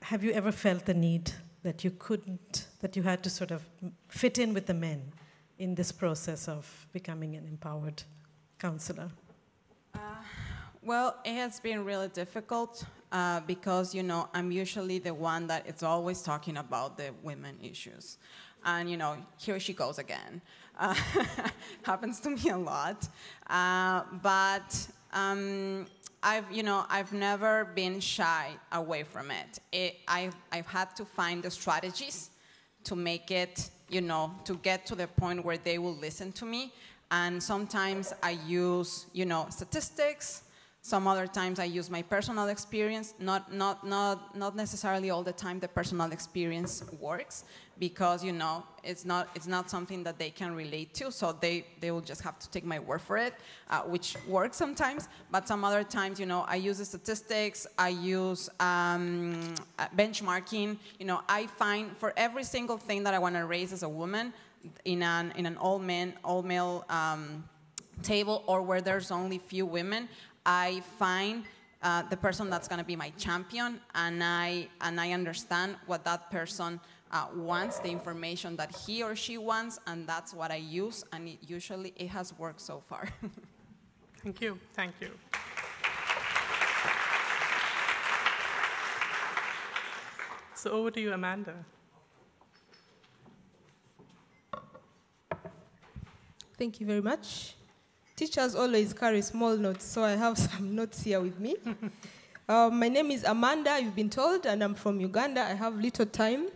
S6: have you ever felt the need that you couldn't, that you had to sort of fit in with the men in this process of becoming an empowered counselor?
S5: Well, it has been really difficult because, you know, I'm usually the one that is always talking about the women issues. And, you know, here she goes again. Happens to me a lot. But I've never been shy away from it. I've had to find the strategies to make it, you know, to get to the point where they will listen to me. And sometimes I use, you know, statistics. Some other times I use my personal experience. Not necessarily all the time the personal experience works, because, you know, it's not something that they can relate to, so they will just have to take my word for it, which works sometimes. But some other times, you know, I use the statistics, I use benchmarking. You know, I find for every single thing that I want to raise as a woman in an all-male table, or where there's only few women, I find the person that's going to be my champion, and I understand what that person wants, the information that he or she wants, and that's what I use, and usually it has worked so far.
S1: Thank you. Thank you. So over to you, Amanda.
S7: Thank you very much. Teachers always carry small notes, so I have some notes here with me. My name is Amanda, you've been told, and I'm from Uganda. I have little time.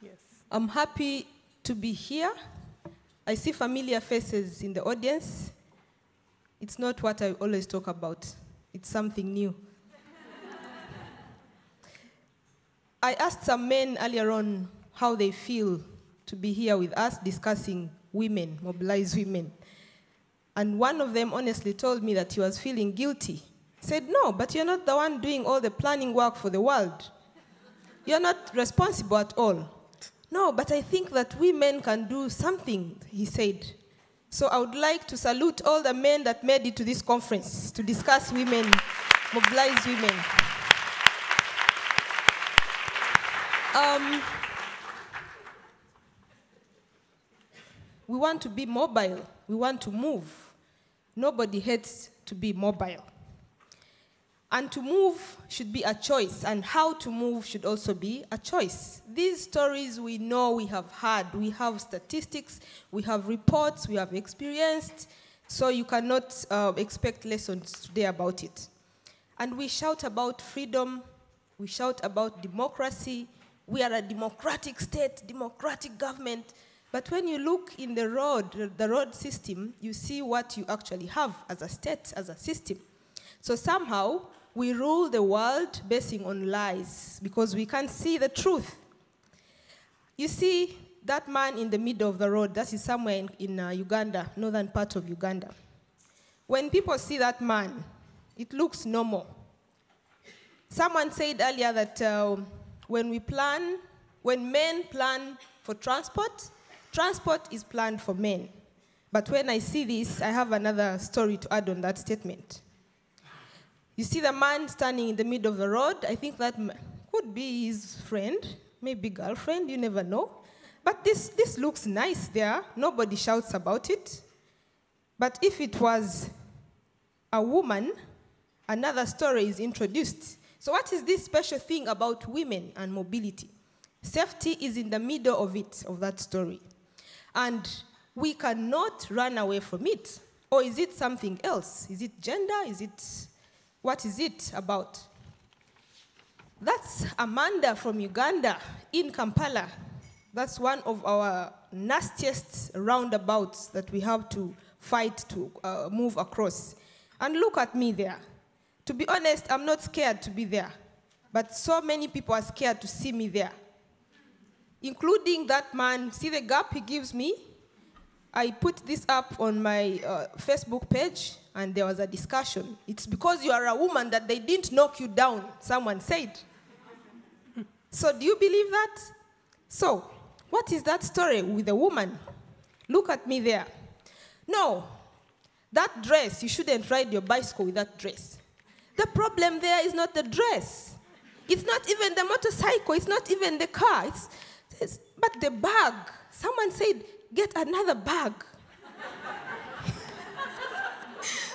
S1: Yes.
S7: I'm happy to be here. I see familiar faces in the audience. It's not what I always talk about. It's something new. I asked some men earlier on how they feel to be here with us discussing Women Mobilize Women. And one of them honestly told me that he was feeling guilty. He said, no, but you're not the one doing all the planning work for the world. You're not responsible at all. No, but I think that women can do something, he said. So I would like to salute all the men that made it to this conference to discuss women Mobilize Women. We want to be mobile. We want to move. Nobody hates to be mobile. And to move should be a choice, and how to move should also be a choice. These stories we know, we have heard, we have statistics, we have reports, we have experienced, so you cannot expect lessons today about it. And we shout about freedom, we shout about democracy, we are a democratic state, democratic government, but when you look in the road system, you see what you actually have as a state, as a system. So somehow, we rule the world basing on lies because we can't see the truth. You see, that man in the middle of the road, that is somewhere in Uganda, northern part of Uganda. When people see that man, it looks normal. Someone said earlier that when men plan for transport, transport is planned for men. But when I see this, I have another story to add on that statement. You see the man standing in the middle of the road. I think that could be his friend, maybe girlfriend, you never know. But this looks nice there. Nobody shouts about it. But if it was a woman, another story is introduced. So what is this special thing about women and mobility? Safety is in the middle of it, of that story. And we cannot run away from it. Or is it something else? Is it gender? What is it about? That's Amanda from Uganda in Kampala. That's one of our nastiest roundabouts that we have to fight to move across. And look at me there. To be honest, I'm not scared to be there. But so many people are scared to see me there. Including that man. See the gap he gives me? I put this up on my Facebook page, and there was a discussion. It's because you are a woman that they didn't knock you down, someone said. So do you believe that? So, what is that story with a woman? Look at me there. No, that dress, you shouldn't ride your bicycle with that dress. The problem there is not the dress. It's not even the motorcycle. It's not even the car. But the bag. Someone said, get another bag.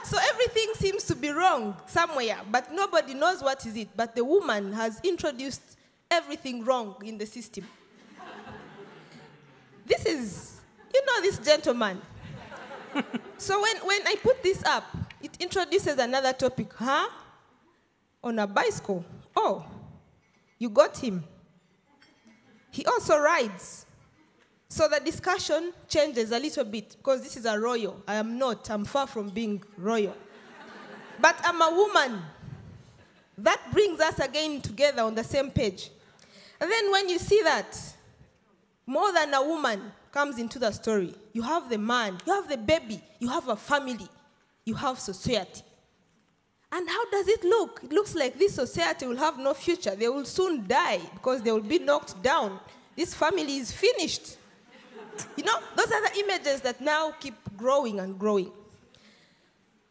S7: So everything seems to be wrong somewhere, but nobody knows what is it. But the woman has introduced everything wrong in the system. This is, this gentleman. So when I put this up, it introduces another topic. Huh? On a bicycle. Oh, you got him. He also rides. So the discussion changes a little bit because this is a royal. I am not. I'm far from being royal. But I'm a woman. That brings us again together on the same page. And then when you see that, more than a woman comes into the story. You have the man, you have the baby, you have a family, you have society. And how does it look? It looks like this society will have no future. They will soon die because they will be knocked down. This family is finished. Those are the images that now keep growing and growing.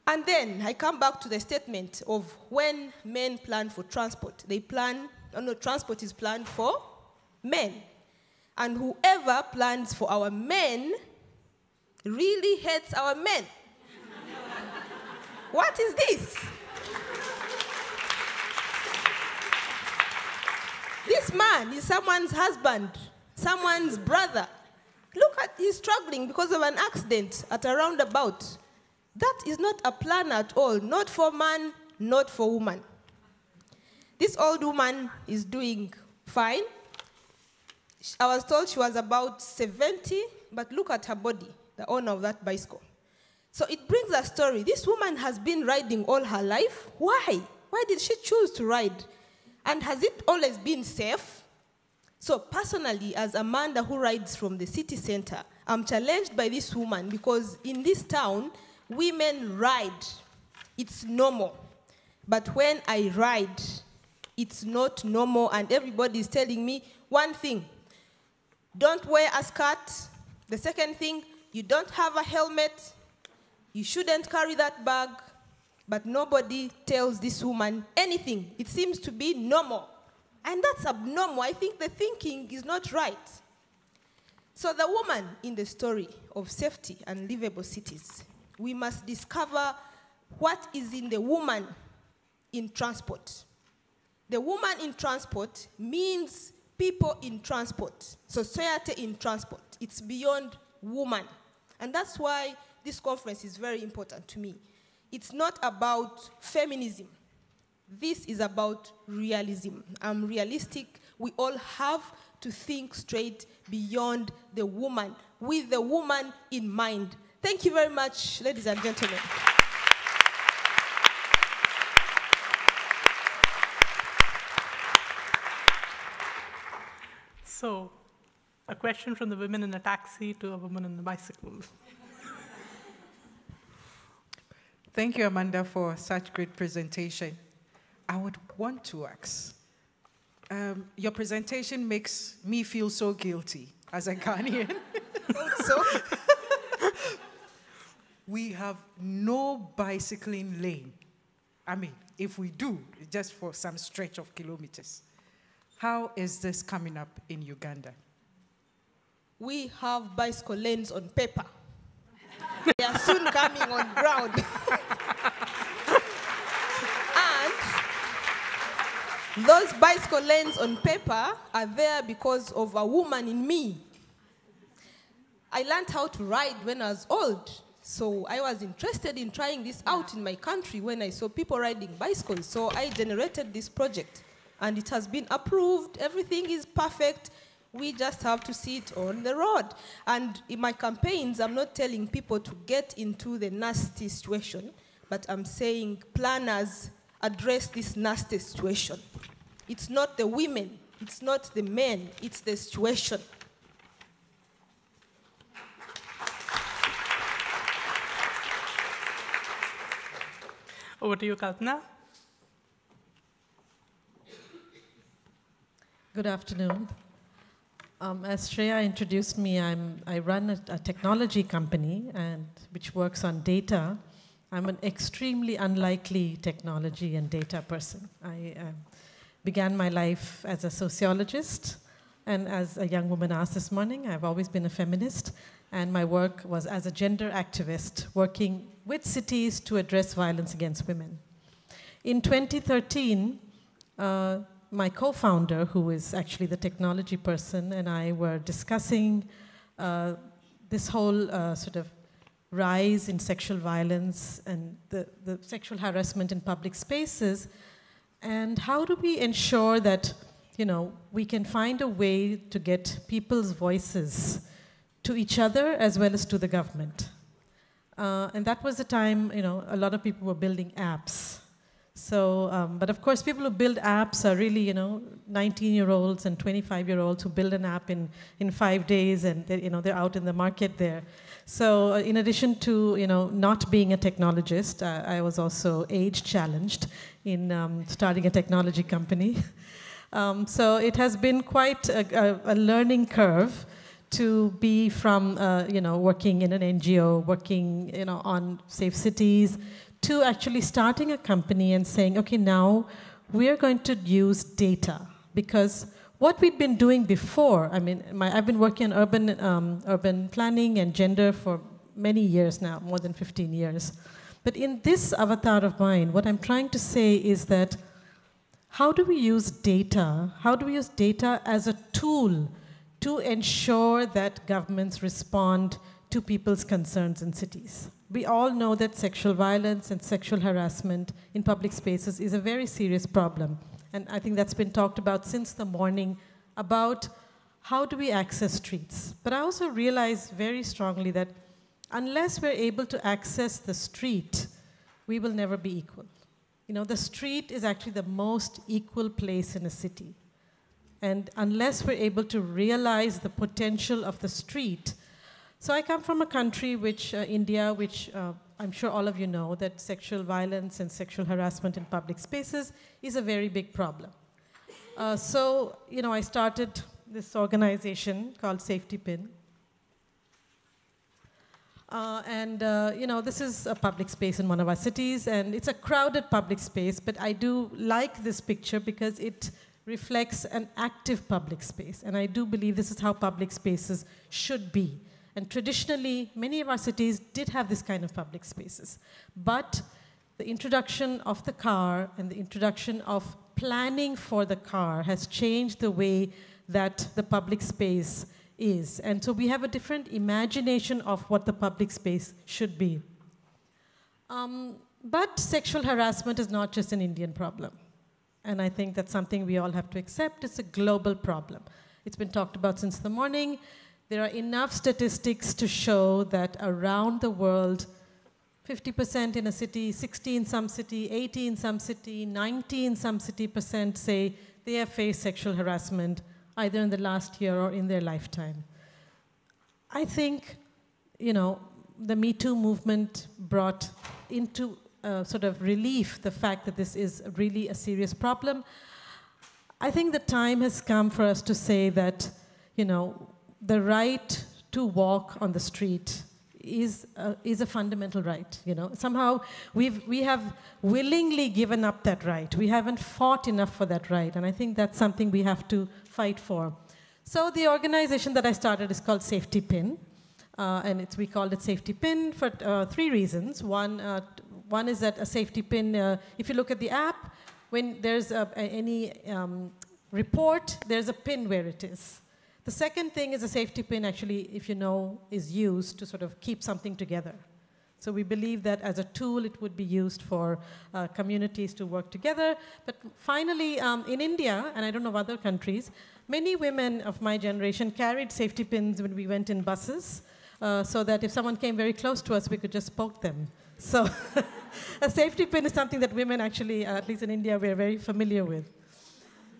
S7: And then I come back to the statement of when men plan for transport. Transport is planned for men. And whoever plans for our men really hates our men. What is this? This man is someone's husband, someone's brother. Look at, he's struggling because of an accident at a roundabout. That is not a plan at all, not for man, not for woman. This old woman is doing fine. I was told she was about 70, but look at her body, the owner of that bicycle. So it brings a story. This woman has been riding all her life. Why? Why did she choose to ride? And has it always been safe? So personally, as Amanda who rides from the city center, I'm challenged by this woman because in this town, women ride. It's normal. But when I ride, it's not normal, and everybody is telling me one thing: don't wear a skirt. The second thing, you don't have a helmet. You shouldn't carry that bag. but nobody tells this woman anything. It seems to be normal. And that's abnormal. I think the thinking is not right. So the woman in the story of safety and livable cities, we must discover what is in the woman in transport. The woman in transport means people in transport, society in transport. It's beyond woman. And that's why this conference is very important to me. It's not about feminism. This is about realism. I'm realistic. We all have to think straight beyond the woman, with the woman in mind. Thank you very much, ladies and gentlemen.
S1: So, a question from the women in a taxi to a woman on a bicycle.
S3: Thank you, Amanda, for such great presentation. I would want to ask, your presentation makes me feel so guilty as a Ghanaian.
S7: So,
S3: we have no bicycling lane. I mean, if we do, it's just for some stretch of kilometers. How is this coming up in Uganda?
S7: we have bicycle lanes on paper. They are soon coming on ground. And those bicycle lanes on paper are there because of a woman in me. I learned how to ride when I was old. So I was interested in trying this out in my country when I saw people riding bicycles. So I generated this project. And it has been approved. Everything is perfect. We just have to see it on the road. And in my campaigns, I'm not telling people to get into the nasty situation, but I'm saying planners address this nasty situation. It's not the women, it's not the men, it's the situation.
S1: Over to you, Kalpana.
S6: Good afternoon. As Shreya introduced me, I run a technology company which works on data. I'm an extremely unlikely technology and data person. I began my life as a sociologist, and as a young woman asked this morning, I've always been a feminist, and my work was as a gender activist, working with cities to address violence against women. In 2013, my co-founder, who is actually the technology person, and I were discussing this whole sort of rise in sexual violence and the sexual harassment in public spaces, and how do we ensure that, we can find a way to get people's voices to each other as well as to the government. And that was the time, a lot of people were building apps. So, but of course, people who build apps are really, 19-year-olds and 25-year-olds who build an app in 5 days, and they're out in the market there. So, in addition to not being a technologist, I was also age challenged in starting a technology company. So it has been quite a learning curve to be from working in an NGO, working on safe cities, to actually starting a company and saying, okay, now we're going to use data. Because what we'd been doing before, I've been working on urban planning and gender for many years now, more than 15 years. But in this avatar of mine, what I'm trying to say is that how do we use data? How do we use data as a tool to ensure that governments respond to people's concerns in cities? We all know that sexual violence and sexual harassment in public spaces is a very serious problem. And I think that's been talked about since the morning about how do we access streets. But I also realize very strongly that unless we're able to access the street, we will never be equal. The street is actually the most equal place in a city. And unless we're able to realize the potential of the street. So I come from a country, India, which I'm sure all of you know, that sexual violence and sexual harassment in public spaces is a very big problem. So, I started this organization called Safety Pin. This is a public space in one of our cities, and it's a crowded public space, but I do like this picture because it reflects an active public space, and I do believe this is how public spaces should be. And traditionally, many of our cities did have this kind of public spaces, but the introduction of the car and the introduction of planning for the car has changed the way that the public space is. And so we have a different imagination of what the public space should be. But sexual harassment is not just an Indian problem. And I think that's something we all have to accept. It's a global problem. It's been talked about since the morning. There are enough statistics to show that around the world, 50% in a city, 60 in some city, 80 in some city, 90 in some city % say they have faced sexual harassment either in the last year or in their lifetime. I think, the Me Too movement brought into sort of relief the fact that this is really a serious problem. I think the time has come for us to say that, the right to walk on the street is a fundamental right. Somehow we have willingly given up that right. We haven't fought enough for that right, and I think that's something we have to fight for. So the organization that I started is called Safety Pin, and we called it Safety Pin for 3 reasons. One is that a safety pin, if you look at the app, when there's any report, there's a pin where it is. The second thing is a safety pin actually, if is used to sort of keep something together. So we believe that as a tool, it would be used for communities to work together. But finally, in India, and I don't know of other countries, many women of my generation carried safety pins when we went in buses, so that if someone came very close to us, we could just poke them. So a safety pin is something that women actually, at least in India, we're very familiar with.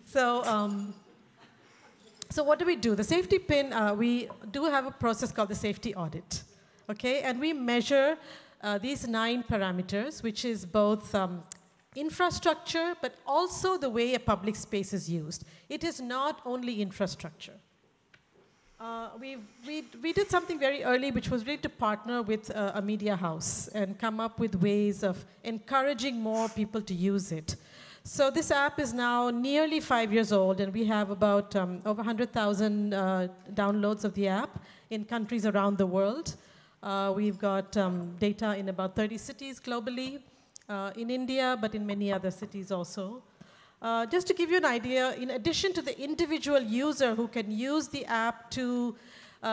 S6: So what do we do? The safety pin, we do have a process called the safety audit, okay? And we measure these 9 parameters, which is both infrastructure, but also the way a public space is used. It is not only infrastructure. We did something very early, which was really to partner with a media house and come up with ways of encouraging more people to use it. So this app is now nearly 5 years old, and we have about over 100,000 downloads of the app in countries around the world. We've got data in about 30 cities globally, in India, but in many other cities also. Just to give you an idea, in addition to the individual user who can use the app to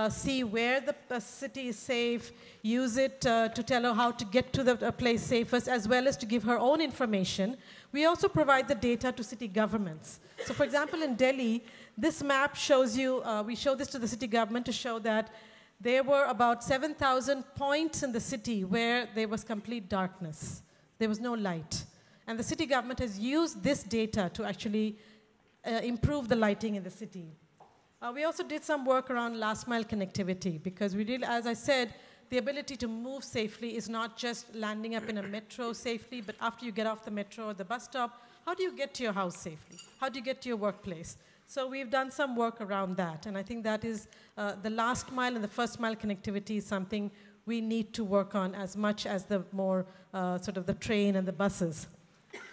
S6: see where the city is safe, use it to tell her how to get to the place safest, as well as to give her own information, we also provide the data to city governments. So for example, in Delhi, this map shows you, we show this to the city government to show that there were about 7,000 points in the city where there was complete darkness. There was no light. And the city government has used this data to actually improve the lighting in the city. We also did some work around last mile connectivity because we did, as I said, the ability to move safely is not just landing up in a metro safely, but after you get off the metro or the bus stop, how do you get to your house safely? How do you get to your workplace? So we've done some work around that, and I think that is the last mile and the first mile connectivity is something we need to work on as much as the more sort of the train and the buses.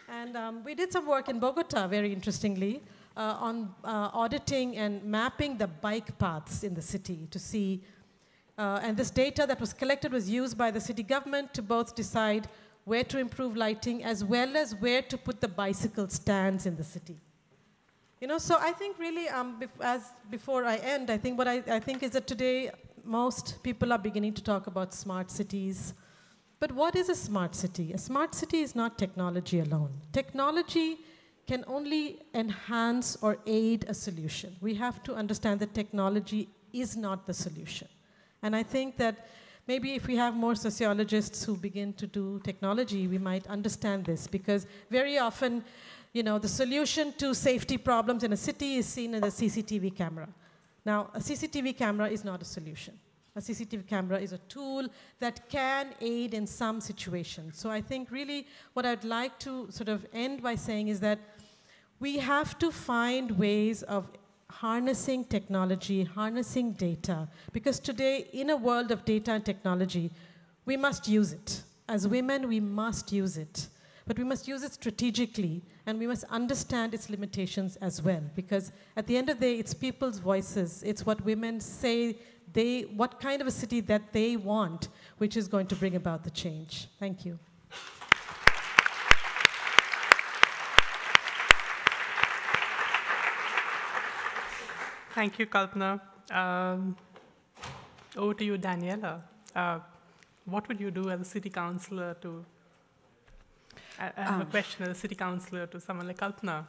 S6: And we did some work in Bogota, very interestingly, on auditing and mapping the bike paths in the city to see, and this data that was collected was used by the city government to both decide where to improve lighting as well as where to put the bicycle stands in the city. So I think really, before I end, I think what I think is that today most people are beginning to talk about smart cities. But what is a smart city? A smart city is not technology alone. Technology can only enhance or aid a solution. We have to understand that technology is not the solution. And I think that maybe if we have more sociologists who begin to do technology, we might understand this, because very often, the solution to safety problems in a city is seen in a CCTV camera. Now, a CCTV camera is not a solution. A CCTV camera is a tool that can aid in some situations. So I think really what I'd like to sort of end by saying is that we have to find ways of harnessing technology, harnessing data, because today, in a world of data and technology, we must use it. As women, we must use it. But we must use it strategically, and we must understand its limitations as well, because at the end of the day, it's people's voices. It's what women say, what kind of a city that they want, which is going to bring about the change. Thank you.
S1: Thank you, Kalpana. Over to you, Daniela. What would you do as a city councillor to... I have a question as a city councillor to someone like Kalpana.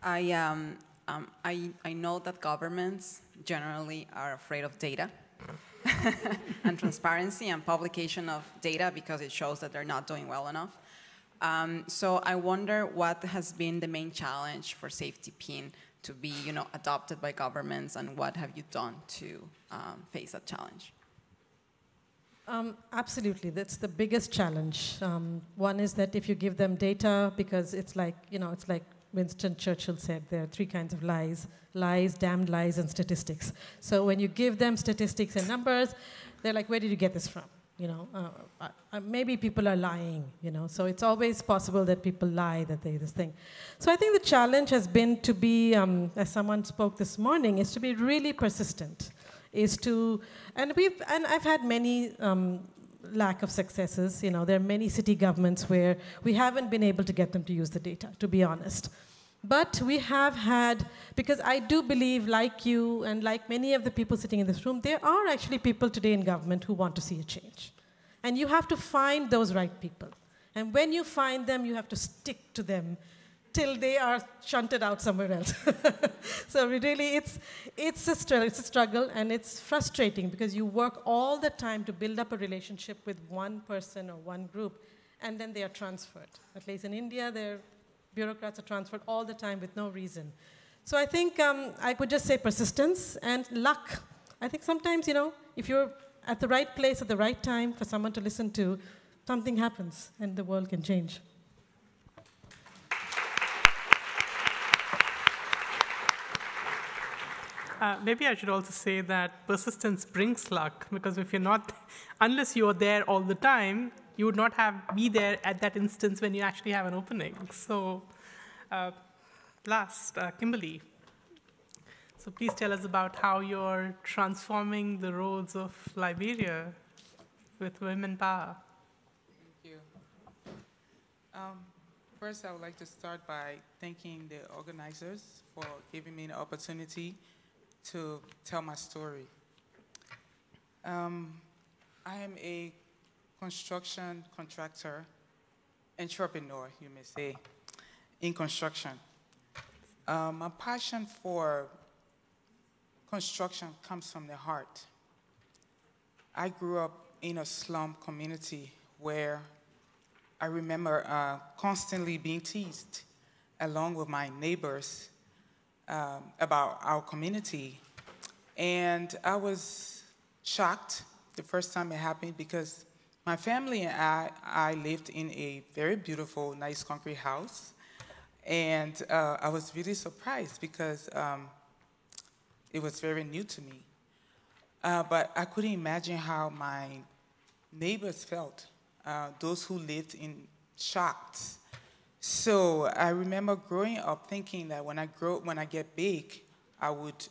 S5: I know that governments generally are afraid of data and transparency and publication of data because it shows that they're not doing well enough. So I wonder what has been the main challenge for Safety PIN to be, adopted by governments, and what have you done to face that challenge?
S6: Absolutely, that's the biggest challenge. One is that if you give them data, because it's like Winston Churchill said, there are three kinds of lies: damned lies, and statistics. So when you give them statistics and numbers, they're like, where did you get this from? Maybe people are lying, so it's always possible that people lie, that they this thing. So I think the challenge has been to be, as someone spoke this morning, is to be really persistent, and I've had many lack of successes. There are many city governments where we haven't been able to get them to use the data, to be honest. But we have had, because I do believe, like you and like many of the people sitting in this room, there are actually people today in government who want to see a change. And you have to find those right people. And when you find them, you have to stick to them till they are shunted out somewhere else. So really, it's a struggle, and it's frustrating because you work all the time to build up a relationship with one person or one group, and then they are transferred. At least in India, bureaucrats are transferred all the time with no reason. So I think I could just say persistence and luck. I think sometimes, if you're at the right place at the right time for someone to listen to, something happens and the world can change.
S1: Maybe I should also say that persistence brings luck, because if unless you're there all the time, you would not be there at that instance when you actually have an opening. So last, Kimberly. So please tell us about how you're transforming the roads of Liberia with women power.
S4: Thank you. First, I would like to start by thanking the organizers for giving me an opportunity to tell my story. I am a construction contractor, entrepreneur, you may say, in construction. My passion for construction comes from the heart. I grew up in a slum community where I remember constantly being teased along with my neighbors about our community. And I was shocked the first time it happened because my family and I lived in a very beautiful, nice concrete house. And I was really surprised because it was very new to me. But I couldn't imagine how my neighbors felt, those who lived in shacks. So I remember growing up thinking that when I get big, I would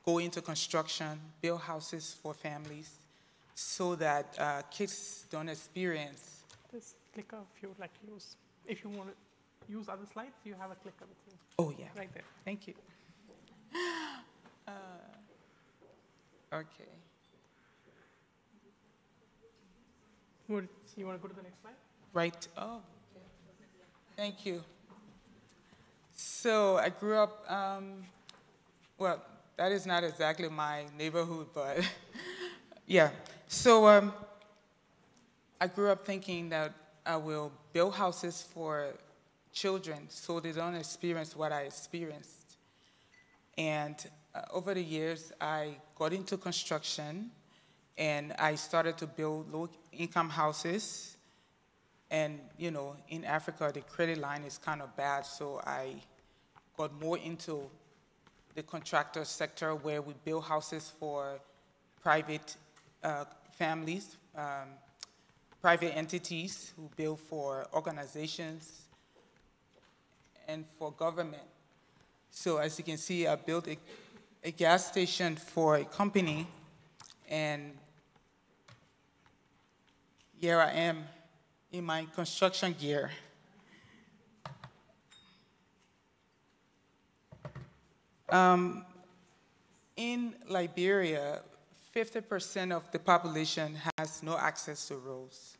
S4: go into construction, build houses for families, so that kids don't experience.
S1: This clicker, if you would like to use. If you want to use other slides, you have a clicker with you.
S4: Oh, yeah.
S1: Right there.
S4: Thank you. Okay.
S1: You want to go to the next slide?
S4: Right. Oh, okay. Thank you. So I grew up, well, that is not exactly my neighborhood, but yeah. So I grew up thinking that I will build houses for children so they don't experience what I experienced. And over the years, I got into construction, and I started to build low-income houses. And, in Africa, the credit line is kind of bad, so I got more into the contractor sector where we build houses for private families, private entities who build for organizations and for government. So as you can see, I built a gas station for a company, and here I am in my construction gear. In Liberia, 50% of the population has no access to roads.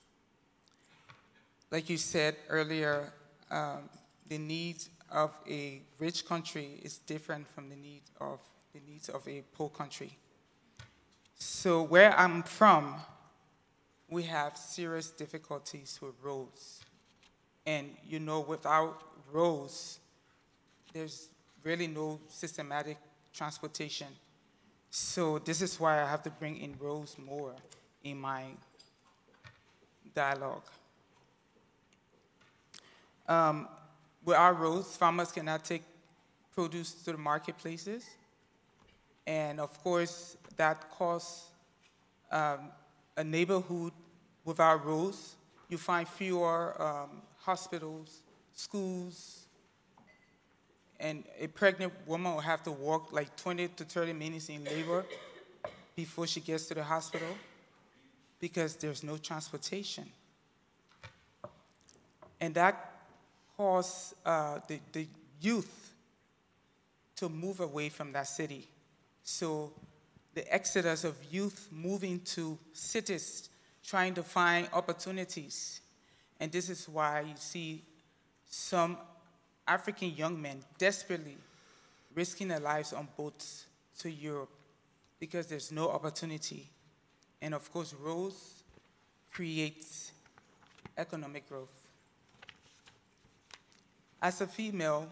S4: Like you said earlier, the needs of a rich country is different from the needs of a poor country. So where I'm from, we have serious difficulties with roads. And you know, without roads, there's really no systematic transportation. So this is why I have to bring in roads more in my dialogue. With our roads, farmers cannot take produce to the marketplaces. And of course, that causes a neighborhood without roads. You find fewer hospitals, schools, and a pregnant woman will have to walk like 20 to 30 minutes in labor before she gets to the hospital because there's no transportation. And that causes the youth to move away from that city. So the exodus of youth moving to cities, trying to find opportunities. And this is why you see some African young men desperately risking their lives on boats to Europe because there's no opportunity. And of course, roads creates economic growth. As a female,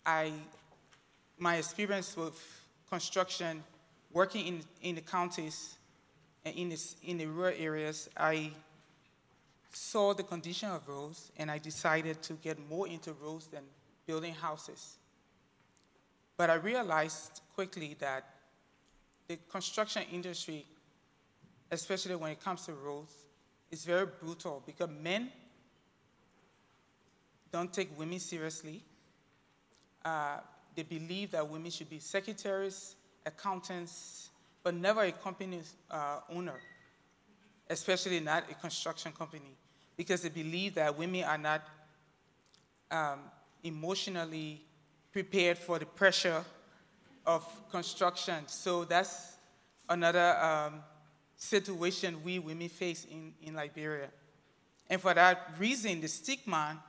S4: my experience with construction, working in the counties and in the rural areas, I saw the condition of roads, and I decided to get more into roads than building houses. But I realized quickly that the construction industry, especially when it comes to roads, is very brutal because men don't take women seriously. They believe that women should be secretaries, accountants, but never a company owner, especially not a construction company, because they believe that women are not emotionally prepared for the pressure of construction. So that's another situation we women face in Liberia. And for that reason, the stigma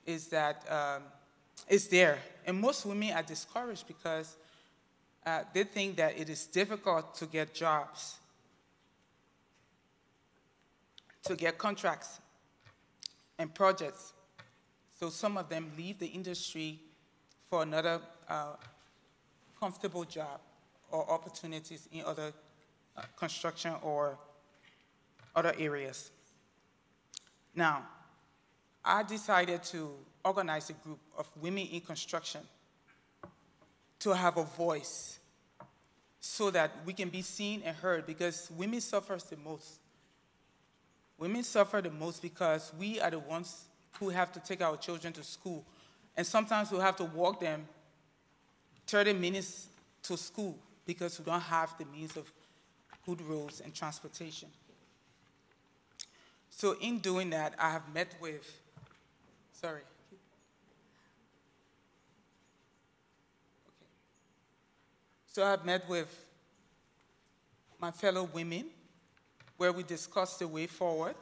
S4: is that it's there. And most women are discouraged because they think that it is difficult to get jobs, to get contracts and projects. So some of them leave the industry for another comfortable job or opportunities in other construction or other areas. Now, I decided to organize a group of women in construction to have a voice so that we can be seen and heard, because women suffer the most. Women suffer the most because we are the ones who have to take our children to school. And sometimes we have to walk them 30 minutes to school because we don't have the means of good roads and transportation. So in doing that, I have met with, sorry. So I've met with my fellow women where we discussed the way forward.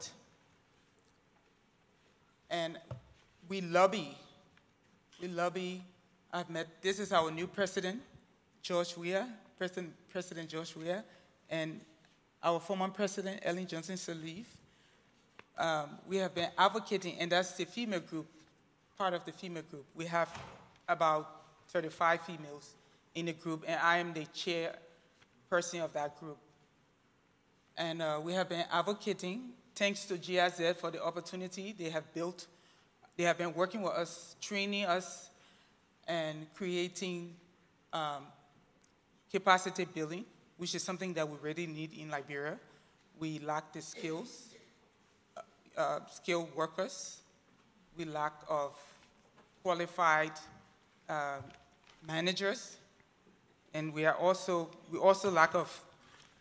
S4: And we lobby. This is our new president, George Weah, President George Weah, and our former president, Ellen Johnson Sirleaf. We have been advocating, and that's the female group, part of the female group. We have about 35 females in the group, and I am the chairperson of that group. And we have been advocating, thanks to GIZ for the opportunity they have built. They have been working with us, training us, and creating capacity building, which is something that we really need in Liberia. We lack the skills, skilled workers. We lack of qualified managers, and we also lack of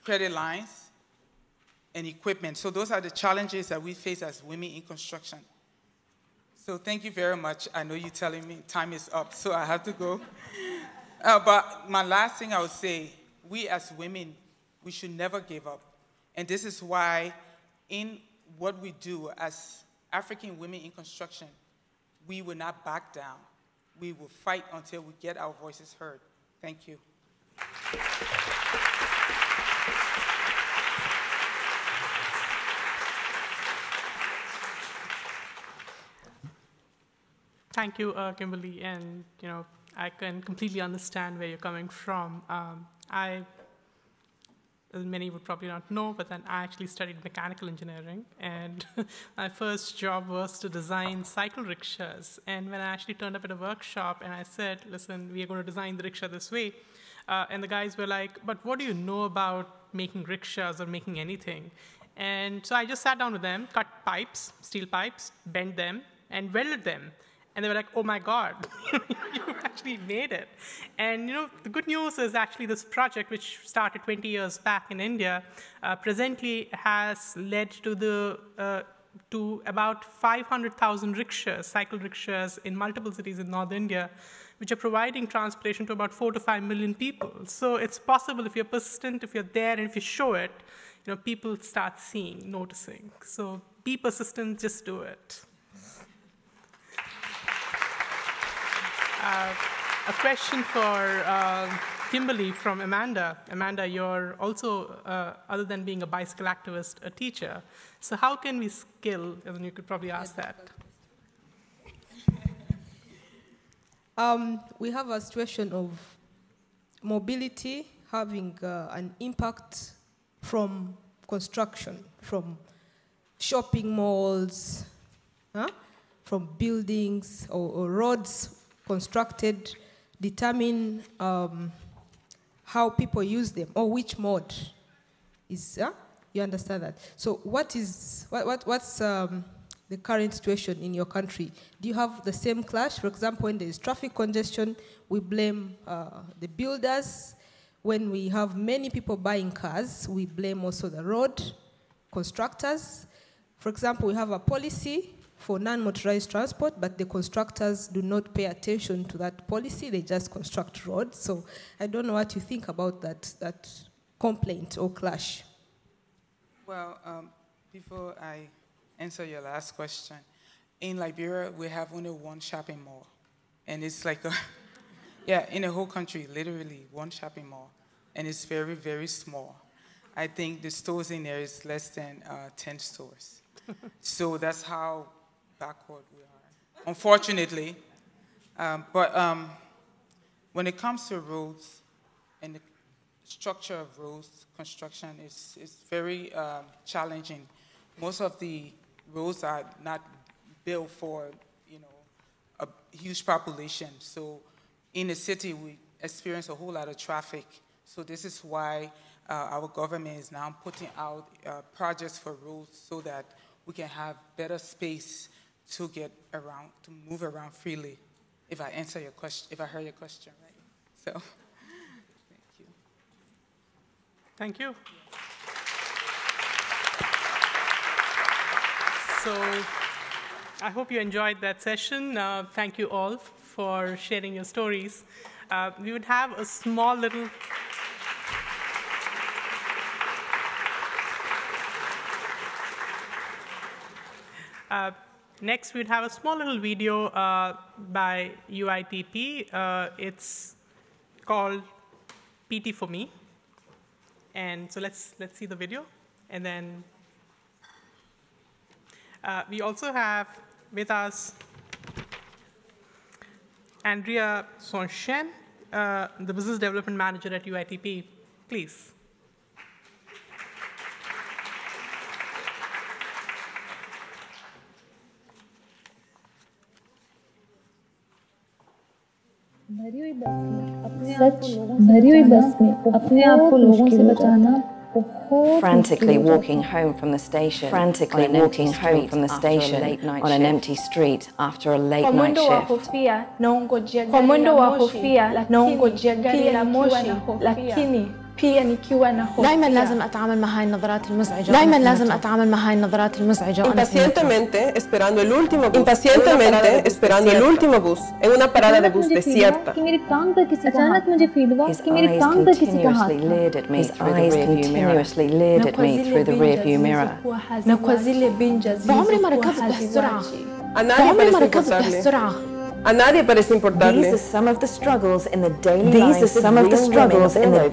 S4: credit lines and equipment. So those are the challenges that we face as women in construction. So thank you very much. I know you're telling me time is up, so I have to go. But my last thing I would say, we as women, we should never give up. And this is why in what we do as African women in construction, we will not back down. We will fight until we get our voices heard. Thank you.
S1: Thank you, Kimberly, and I can completely understand where you're coming from. As many would probably not know, but then I actually studied mechanical engineering, and my first job was to design cycle rickshaws. And when I actually turned up at a workshop and I said, listen, we are going to design the rickshaw this way, and the guys were like, but what do you know about making rickshaws or making anything? And so I just sat down with them, cut pipes, steel pipes, bent them, and welded them. And they were like, oh my God, you actually made it. And the good news is actually this project, which started 20 years back in India, presently has led to about 500,000 rickshaws, cycle rickshaws in multiple cities in North India, which are providing transportation to about 4 to 5 million people. So it's possible if you're persistent, if you're there, and if you show it, people start seeing, noticing. So be persistent, just do it. A question for Kimberly from Amanda. Amanda, you're also, other than being a bicycle activist, a teacher. So how can we skill, and you could probably ask that.
S7: We have a situation of mobility having an impact from construction, from shopping malls, from buildings or roads constructed, determine how people use them or which mode is. You understand that? So what's the current situation in your country? Do you have the same clash? For example, when there is traffic congestion, we blame the builders. When we have many people buying cars, we blame also the road constructors. For example, we have a policy for non-motorized transport, but the constructors do not pay attention to that policy. They just construct roads. So I don't know what you think about that complaint or clash.
S4: Well, before I answer your last question, in Liberia, we have only one shopping mall. And it's like, in the whole country, literally one shopping mall. And it's very, very small. I think the stores in there is less than 10 stores. So that's how backward we are, unfortunately. But when it comes to roads and the structure of roads, construction is very challenging. Most of the roads are not built for a huge population. So in the city, we experience a whole lot of traffic. So this is why our government is now putting out projects for roads so that we can have better space to get around, to move around freely, if I answer your question, if I heard your question right. So, thank you.
S1: Thank you. So, I hope you enjoyed that session. Thank you all for sharing your stories. We would have a small little... Next, we'd have a small little video by UITP. It's called PT for Me. And so let's see the video. And then we also have with us Andrea Sonchen, the Business Development Manager at UITP. Please.
S8: सच भरी हुई बस में अपने आप को लोगों से बचाना
S2: frantically walking home from the station, on an empty street after a late night shift.
S8: Kwa mwendo wa hofia, naongojea gari la moshi, lakini pia nikiwa na hofia.
S9: دائما لازم اتعامل مع هاي النظرات المزعجه. دائما لازم اتعامل مع هاي النظرات المزعجه.
S10: Impacientemente esperando el último bus en una parada de bus desierta.
S8: अचानक मुझे feel हुआ कि मेरे कान पर किसी का हाथ था.
S2: His eyes continuously leered at me through the rearview mirror.
S8: na kwa zile binja
S9: بعمري ما ركضت بهالسرعه.
S10: A nadie parece importarle.
S2: These are some of the struggles in the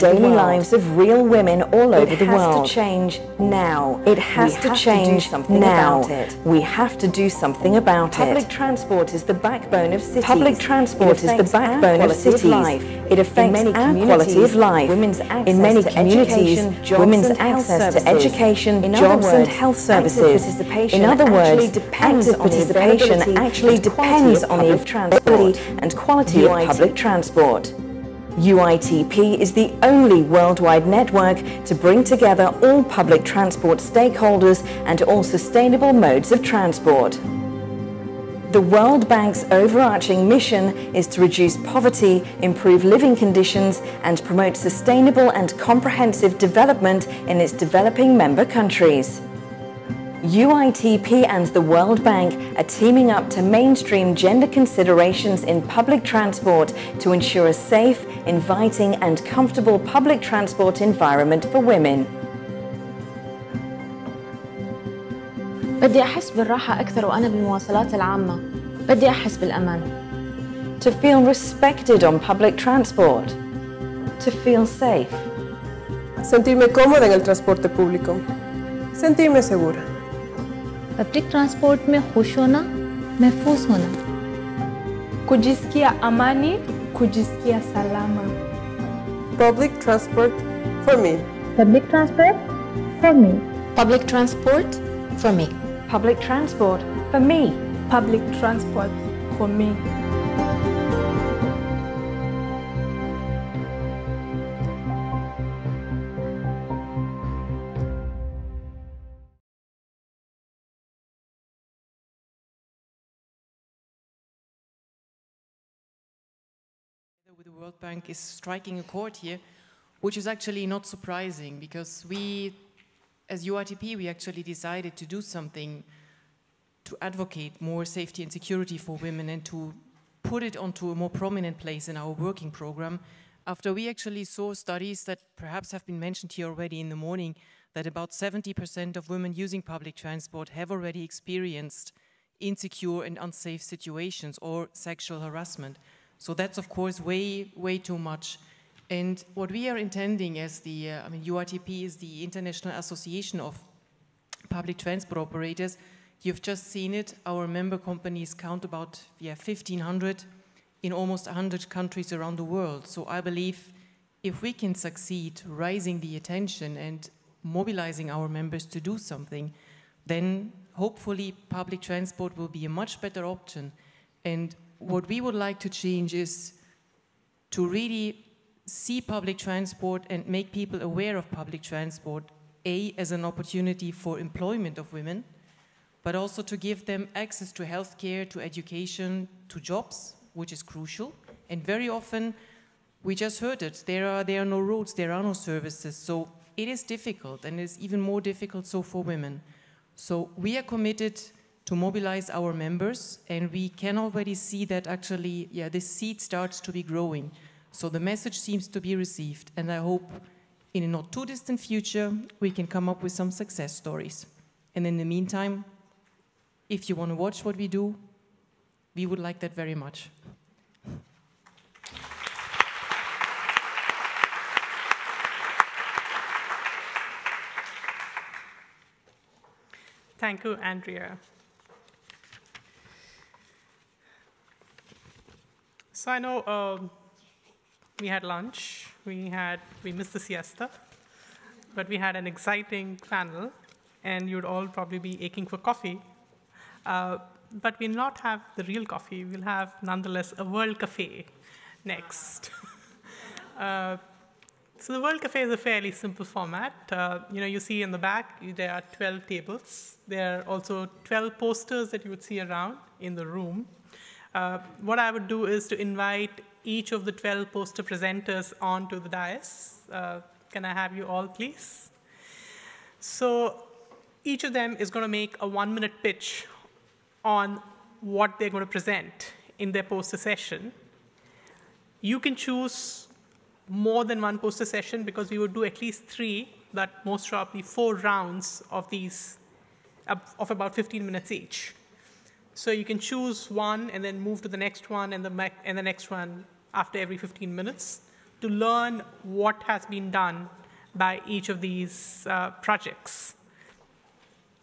S2: daily lives of real women all over the world. It has to change now. It has to change now. We have to do something about it. Public transport is the backbone of cities. It affects our quality of life. In many communities, women's access to education, jobs and health services. In other words, active participation actually depends on the transport and quality of public transport. UITP is the only worldwide network to bring together all public transport stakeholders and all sustainable modes of transport. The World Bank's overarching mission is to reduce poverty, improve living conditions, and promote sustainable and comprehensive development in its developing member countries. UITP and the World Bank are teaming up to mainstream gender considerations in public transport to ensure a safe, inviting and comfortable public transport environment for women.
S9: بدي أحس بالراحة أكثر وأنا بالمواصلات العامة. بدي أحس بالأمان.
S2: To feel respected on public transport. To feel safe.
S10: Sentirme cómoda en el transporte público. Sentirme segura.
S8: Public transport में खुश होना, महफूज होना.
S7: Kujisikia amani, kujisikia salama.
S10: Public transport for me.
S8: Public transport for me.
S9: Public transport for me.
S2: Public transport for me.
S7: Public transport for me.
S11: With the World Bank is striking a chord here, which is actually not surprising because we, as UITP, we actually decided to do something to advocate more safety and security for women and to put it onto a more prominent place in our working program after we actually saw studies that perhaps have been mentioned here already in the morning that about 70% of women using public transport have already experienced insecure and unsafe situations or sexual harassment. So that's, of course, way, way too much. And what we are intending as the, UITP is the International Association of Public Transport Operators. You've just seen it. Our member companies count about 1,500 in almost 100 countries around the world. So I believe if we can succeed raising the attention and mobilizing our members to do something, then hopefully public transport will be a much better option. And what we would like to change is to really see public transport and make people aware of public transport, as an opportunity for employment of women, but also to give them access to healthcare, to education, to jobs, which is crucial. And very often, we just heard it, there are no roads, there are no services. So it is difficult, and it's even more difficult so for women. So we are committed to mobilize our members, and we can already see that actually, this seed starts to be growing. So the message seems to be received, and I hope in a not too distant future, we can come up with some success stories. And in the meantime, if you want to watch what we do, we would like that very much.
S1: Thank you, Andrea. So I know we had lunch, we missed the siesta, but we had an exciting panel, and you'd all probably be aching for coffee. But we'll not have the real coffee, we'll have nonetheless a World Cafe. Next. So the World Cafe is a fairly simple format. You see in the back, there are 12 tables. There are also 12 posters that you would see around in the room. What I would do is to invite each of the 12 poster presenters onto the dais. Can I have you all, please? So each of them is going to make a 1-minute pitch on what they're going to present in their poster session. You can choose more than one poster session because we would do at least 3, but most probably 4 rounds of these, of about 15 minutes each. So you can choose one and then move to the next one and the next one after every 15 minutes to learn what has been done by each of these projects.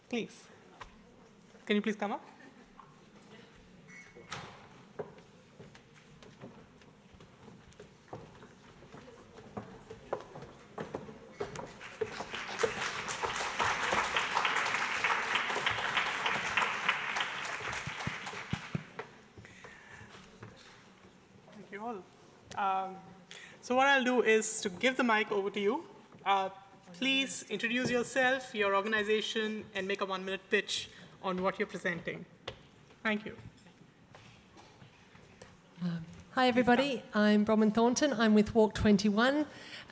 S1: Please. Can you please come up? So what I'll do is to give the mic over to you. Please introduce yourself, your organization, and make a 1-minute pitch on what you're presenting. Thank you.
S12: Hi, everybody. I'm Bronwyn Thornton. I'm with Walk 21,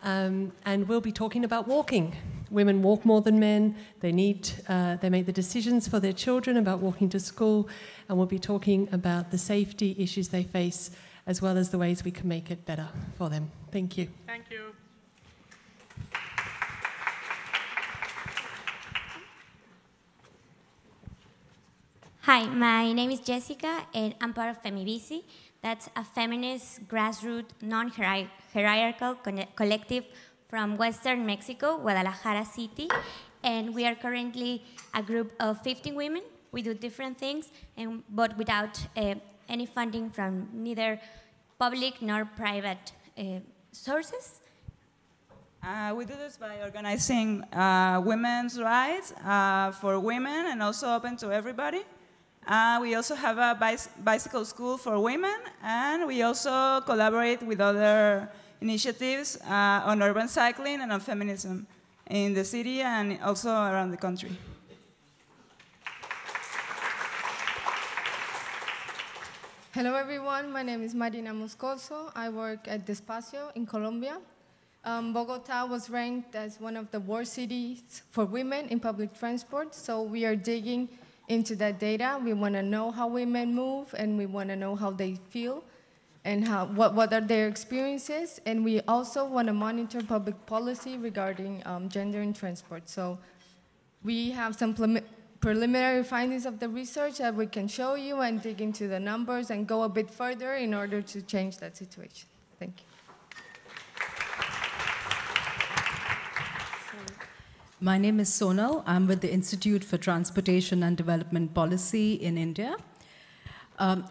S12: and we'll be talking about walking. Women walk more than men. They make the decisions for their children about walking to school, and we'll be talking about the safety issues they face, as well as the ways we can make it better for them. Thank you.
S1: Thank you.
S13: Hi, my name is Jessica, and I'm part of Femibici. That's a feminist, grassroots, non-hierarchical collective from Western Mexico, Guadalajara City. And we are currently a group of 15 women. We do different things, but without any funding from neither public nor private sources.
S14: We do this by organizing women's rights for women and also open to everybody. We also have a bicycle school for women, and we also collaborate with other initiatives on urban cycling and on feminism in the city and also around the country.
S15: Hello everyone, my name is Marina Moscoso. I work at Despacio in Colombia. Bogota was ranked as one of the worst cities for women in public transport, so we are digging into that data. We want to know how women move, and we want to know how they feel, and what are their experiences, and we also want to monitor public policy regarding gender in transport. So we have some preliminary findings of the research that we can show you and dig into the numbers and go a bit further in order to change that situation. Thank you.
S16: My name is Sonal. I'm with the Institute for Transportation and Development Policy in India.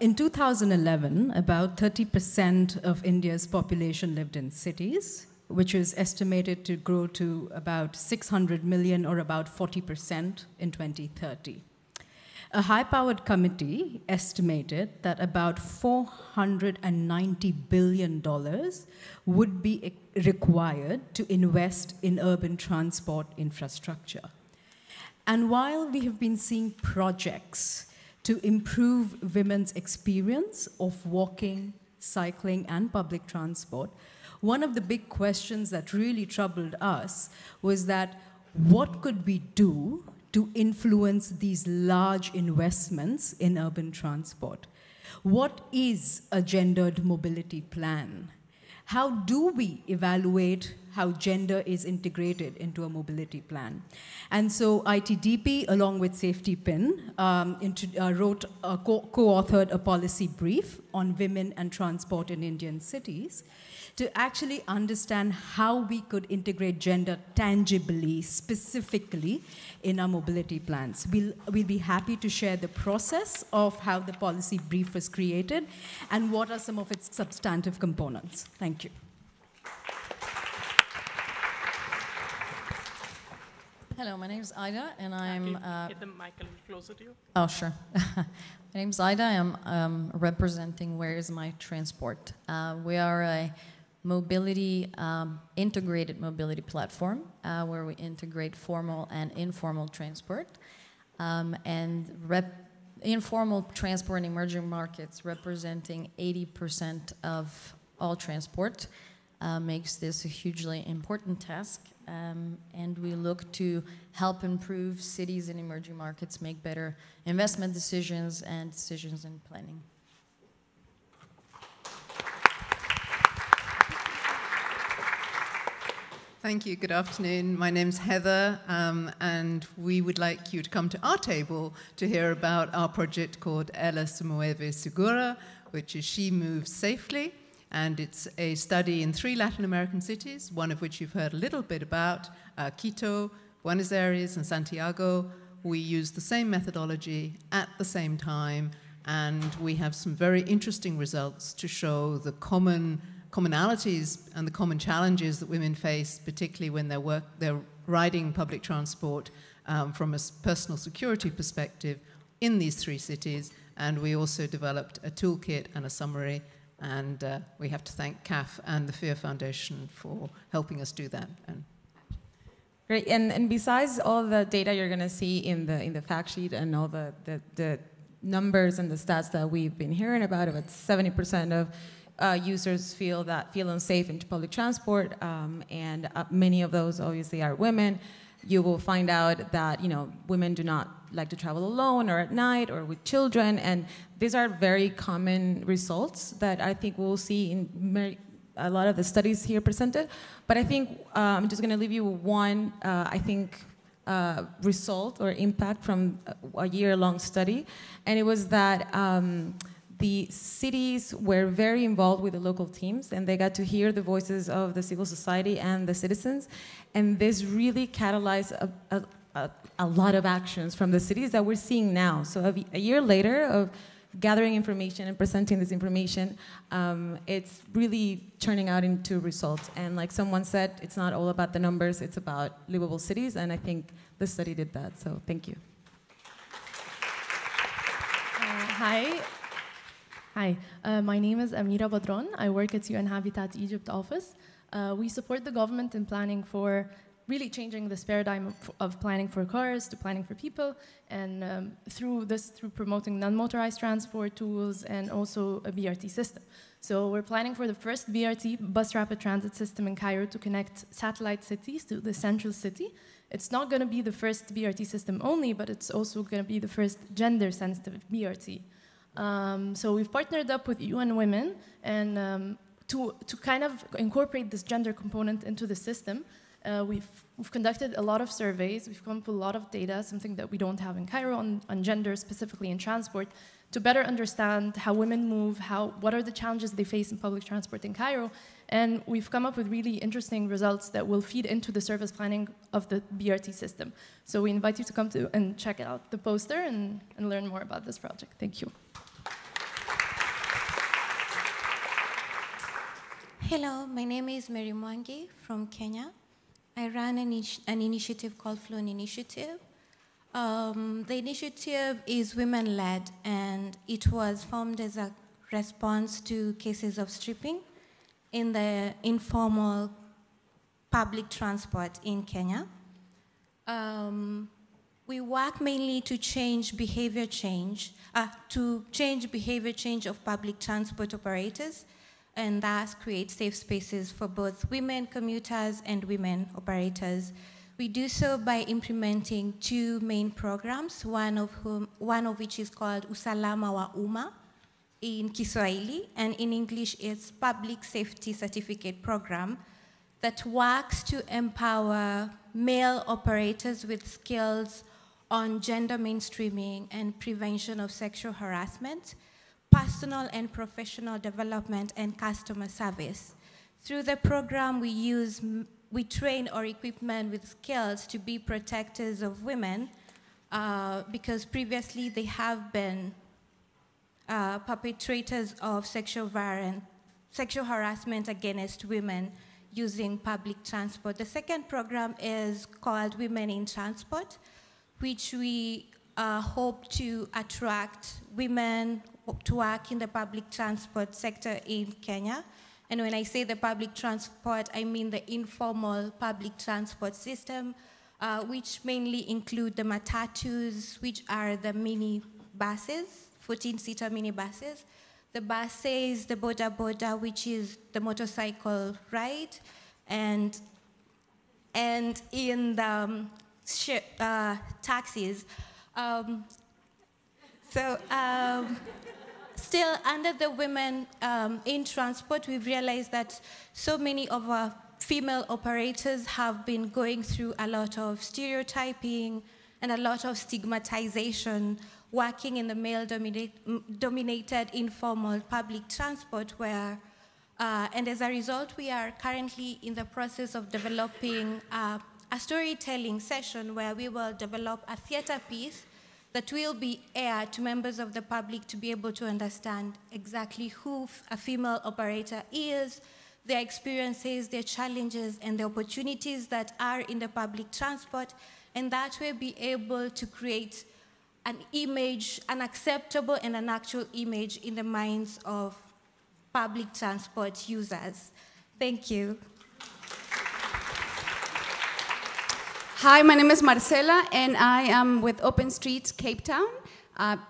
S16: In 2011, about 30% of India's population lived in cities, which is estimated to grow to about 600 million, or about 40% in 2030. A high-powered committee estimated that about $490 billion would be required to invest in urban transport infrastructure. And while we have been seeing projects to improve women's experience of walking, cycling, and public transport, one of the big questions that really troubled us was that what could we do to influence these large investments in urban transport? What is a gendered mobility plan? How do we evaluate how gender is integrated into a mobility plan? And so ITDP, along with Safety Pin, co-authored a policy brief on women and transport in Indian cities to actually understand how we could integrate gender tangibly, specifically, in our mobility plans. We'll be happy to share the process of how the policy brief was created and what are some of its substantive components. Thank you.
S17: Hello, my name is Ida, and I'm...
S1: Get the mic a little closer to you.
S17: Oh, sure. My name's Ida. I'm representing Where Is My Transport. We are a integrated mobility platform where we integrate formal and informal transport. Informal transport in emerging markets, representing 80% of all transport, makes this a hugely important task. And we look to help improve cities in emerging markets make better investment decisions and decisions in planning.
S18: Thank you. Good afternoon. My name's Heather, and we would like you to come to our table to hear about our project called Ella se mueve segura, which is She Moves Safely. And it's a study in 3 Latin American cities, one of which you've heard a little bit about, Quito, Buenos Aires, and Santiago. We use the same methodology at the same time, and we have some very interesting results to show the commonalities and the common challenges that women face, particularly when they're riding public transport from a personal security perspective in these 3 cities. And we also developed a toolkit and a summary, and we have to thank CAF and the FEAR Foundation for helping us do that.
S19: Great, and besides all the data you're going to see in the fact sheet and all the numbers and the stats that we've been hearing about 70% of users feel unsafe in public transport, and many of those obviously are women. You will find out that women do not like to travel alone or at night or with children, and these are very common results that I think we'll see in a lot of the studies here presented. But I think I'm just going to leave you one, result or impact from a year-long study, and it was that the cities were very involved with the local teams, and they got to hear the voices of the civil society and the citizens, and this really catalyzed a lot of actions from the cities that we're seeing now. So a year later of gathering information and presenting this information, it's really turning out into results. And like someone said, it's not all about the numbers, it's about livable cities, and I think the study did that, so thank you.
S20: Hi, my name is Anita Bertrand. I work at UN Habitat Egypt office. We support the government in planning for really changing this paradigm of planning for cars to planning for people, and through promoting non-motorized transport tools and also a BRT system. So we're planning for the first BRT, bus rapid transit system in Cairo, to connect satellite cities to the central city. It's not going to be the first BRT system only, but it's also going to be the first gender-sensitive BRT. So we've partnered up with UN Women and to kind of incorporate this gender component into the system. We've conducted a lot of surveys. We've come up with a lot of data, something that we don't have in Cairo on gender, specifically in transport, to better understand how women move, what are the challenges they face in public transport in Cairo. And we've come up with really interesting results that will feed into the service planning of the BRT system. So we invite you to come and check out the poster and learn more about this project. Thank you.
S21: Hello, my name is Mary Mwangi from Kenya. I run an initiative called Flown Initiative. The initiative is women-led, and it was formed as a response to cases of stripping in the informal public transport in Kenya. We work mainly to change behavior change of public transport operators, and thus create safe spaces for both women commuters and women operators. We do so by implementing 2 main programs, one of which is called Usalama wa Umma in Kiswahili, and in English it's Public Safety Certificate Program, that works to empower male operators with skills on gender mainstreaming and prevention of sexual harassment, personal and professional development, and customer service. Through the program, we train or equip men with skills to be protectors of women, because previously they have been perpetrators of sexual harassment against women using public transport. The second program is called Women in Transport, which we hope to attract women to work in the public transport sector in Kenya. And when I say the public transport, I mean the informal public transport system, which mainly include the matatus, which are the mini buses, 14-seater mini buses, the buses, the boda boda, which is the motorcycle ride, and in the taxis. Still, under the women in transport, we've realized that so many of our female operators have been going through a lot of stereotyping and a lot of stigmatization working in the male-dominated informal public transport where, and as a result, we are currently in the process of developing a storytelling session where we will develop a theater piece that will be aired to members of the public to be able to understand exactly who a female operator is, their experiences, their challenges, and the opportunities that are in the public transport, and that way be able to create an image, an acceptable and an actual image in the minds of public transport users. Thank you.
S3: Hi, my name is Marcela, and I am with Open Streets Cape Town.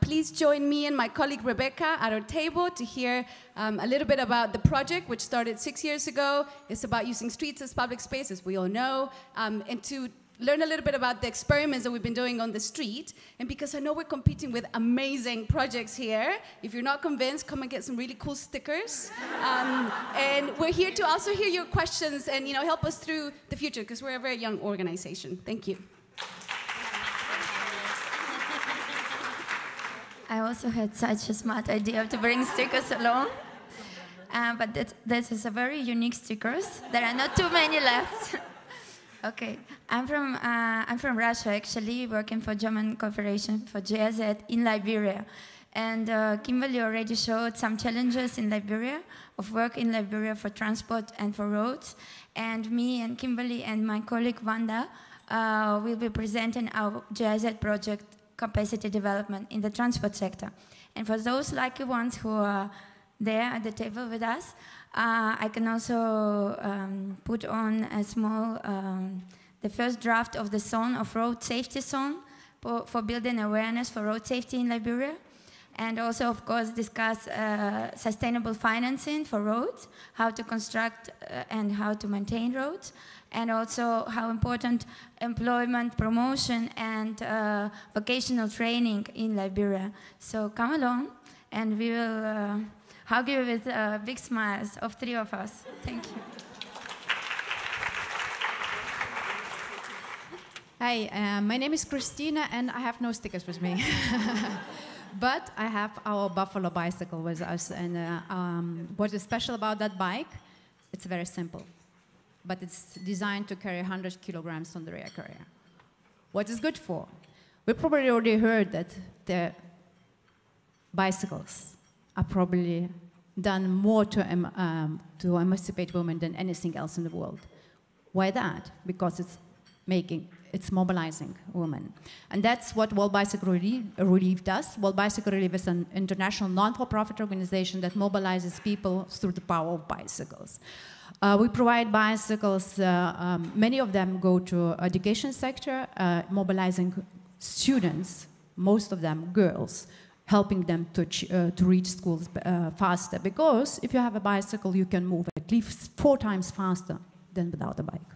S3: Please join me and my colleague Rebecca at our table to hear a little bit about the project, which started 6 years ago. It's about using streets as public space, as we all know, and to learn a little bit about the experiments that we've been doing on the street. And because I know we're competing with amazing projects here, if you're not convinced, come and get some really cool stickers. And we're here to also hear your questions and help us through the future, because we're a very young organization. Thank you.
S22: I also had such a smart idea to bring stickers along. But that is a very unique stickers. There are not too many left. Okay, I'm from Russia, actually, working for German Corporation for GIZ in Liberia. And Kimberly already showed some challenges in Liberia, of work in Liberia for transport and for roads. And me and Kimberly and my colleague Wanda will be presenting our GIZ project, capacity development in the transport sector. And for those lucky ones who are there at the table with us, I can also put on a small, the first draft of the zone of road safety zone for building awareness for road safety in Liberia. And also, of course, discuss sustainable financing for roads, how to construct and how to maintain roads, and also how important employment promotion and vocational training in Liberia. So come along, and we will hug you with big smiles of 3 of us. Thank you.
S23: Hi, my name is Christina, and I have no stickers with me. But I have our Buffalo bicycle with us. And what is special about that bike? It's very simple. But it's designed to carry 100 kilograms on the rear carrier. What is good for? We probably already heard that the bicycles are probably done more to emancipate women than anything else in the world. Why that? Because it's mobilizing women. And that's what World Bicycle Relief does. World Bicycle Relief is an international non-for-profit organization that mobilizes people through the power of bicycles. We provide bicycles, many of them go to education sector, mobilizing students, most of them girls, helping them to reach schools faster. Because if you have a bicycle, you can move at least 4 times faster than without a bike.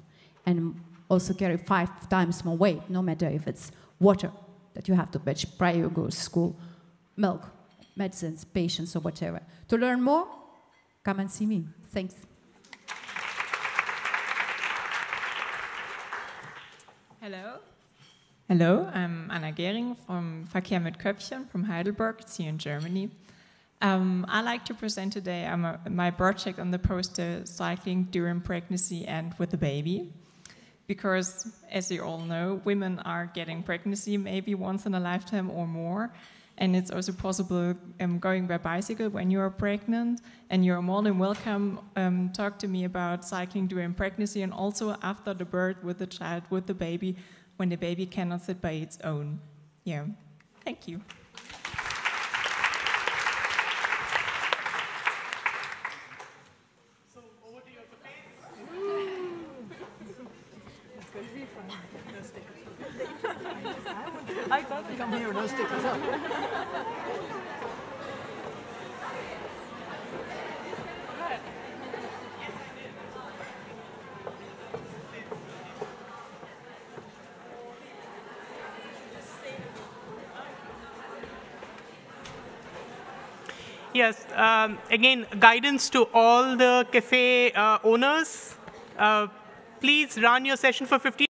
S23: And also carry 5 times more weight, no matter if it's water that you have to fetch prior you go to school, milk, medicines, patients, or whatever. To learn more, come and see me. Thanks.
S24: Hello. Hello, I'm Anna Gehring from Verkehr mit Köpfchen from Heidelberg, it's here in Germany. I like to present today my project on the poster Cycling During Pregnancy and with a Baby. Because, as you all know, women are getting pregnancy maybe once in a lifetime or more. And it's also possible going by bicycle when you are pregnant. And you're more than welcome talk to me about cycling during pregnancy and also after the birth with the child, with the baby, when the baby cannot sit by its own. Yeah. Thank you.
S4: I thought I'd come here with no stickers up.
S1: Yes, again, guidance to all the cafe owners. Please run your session for 15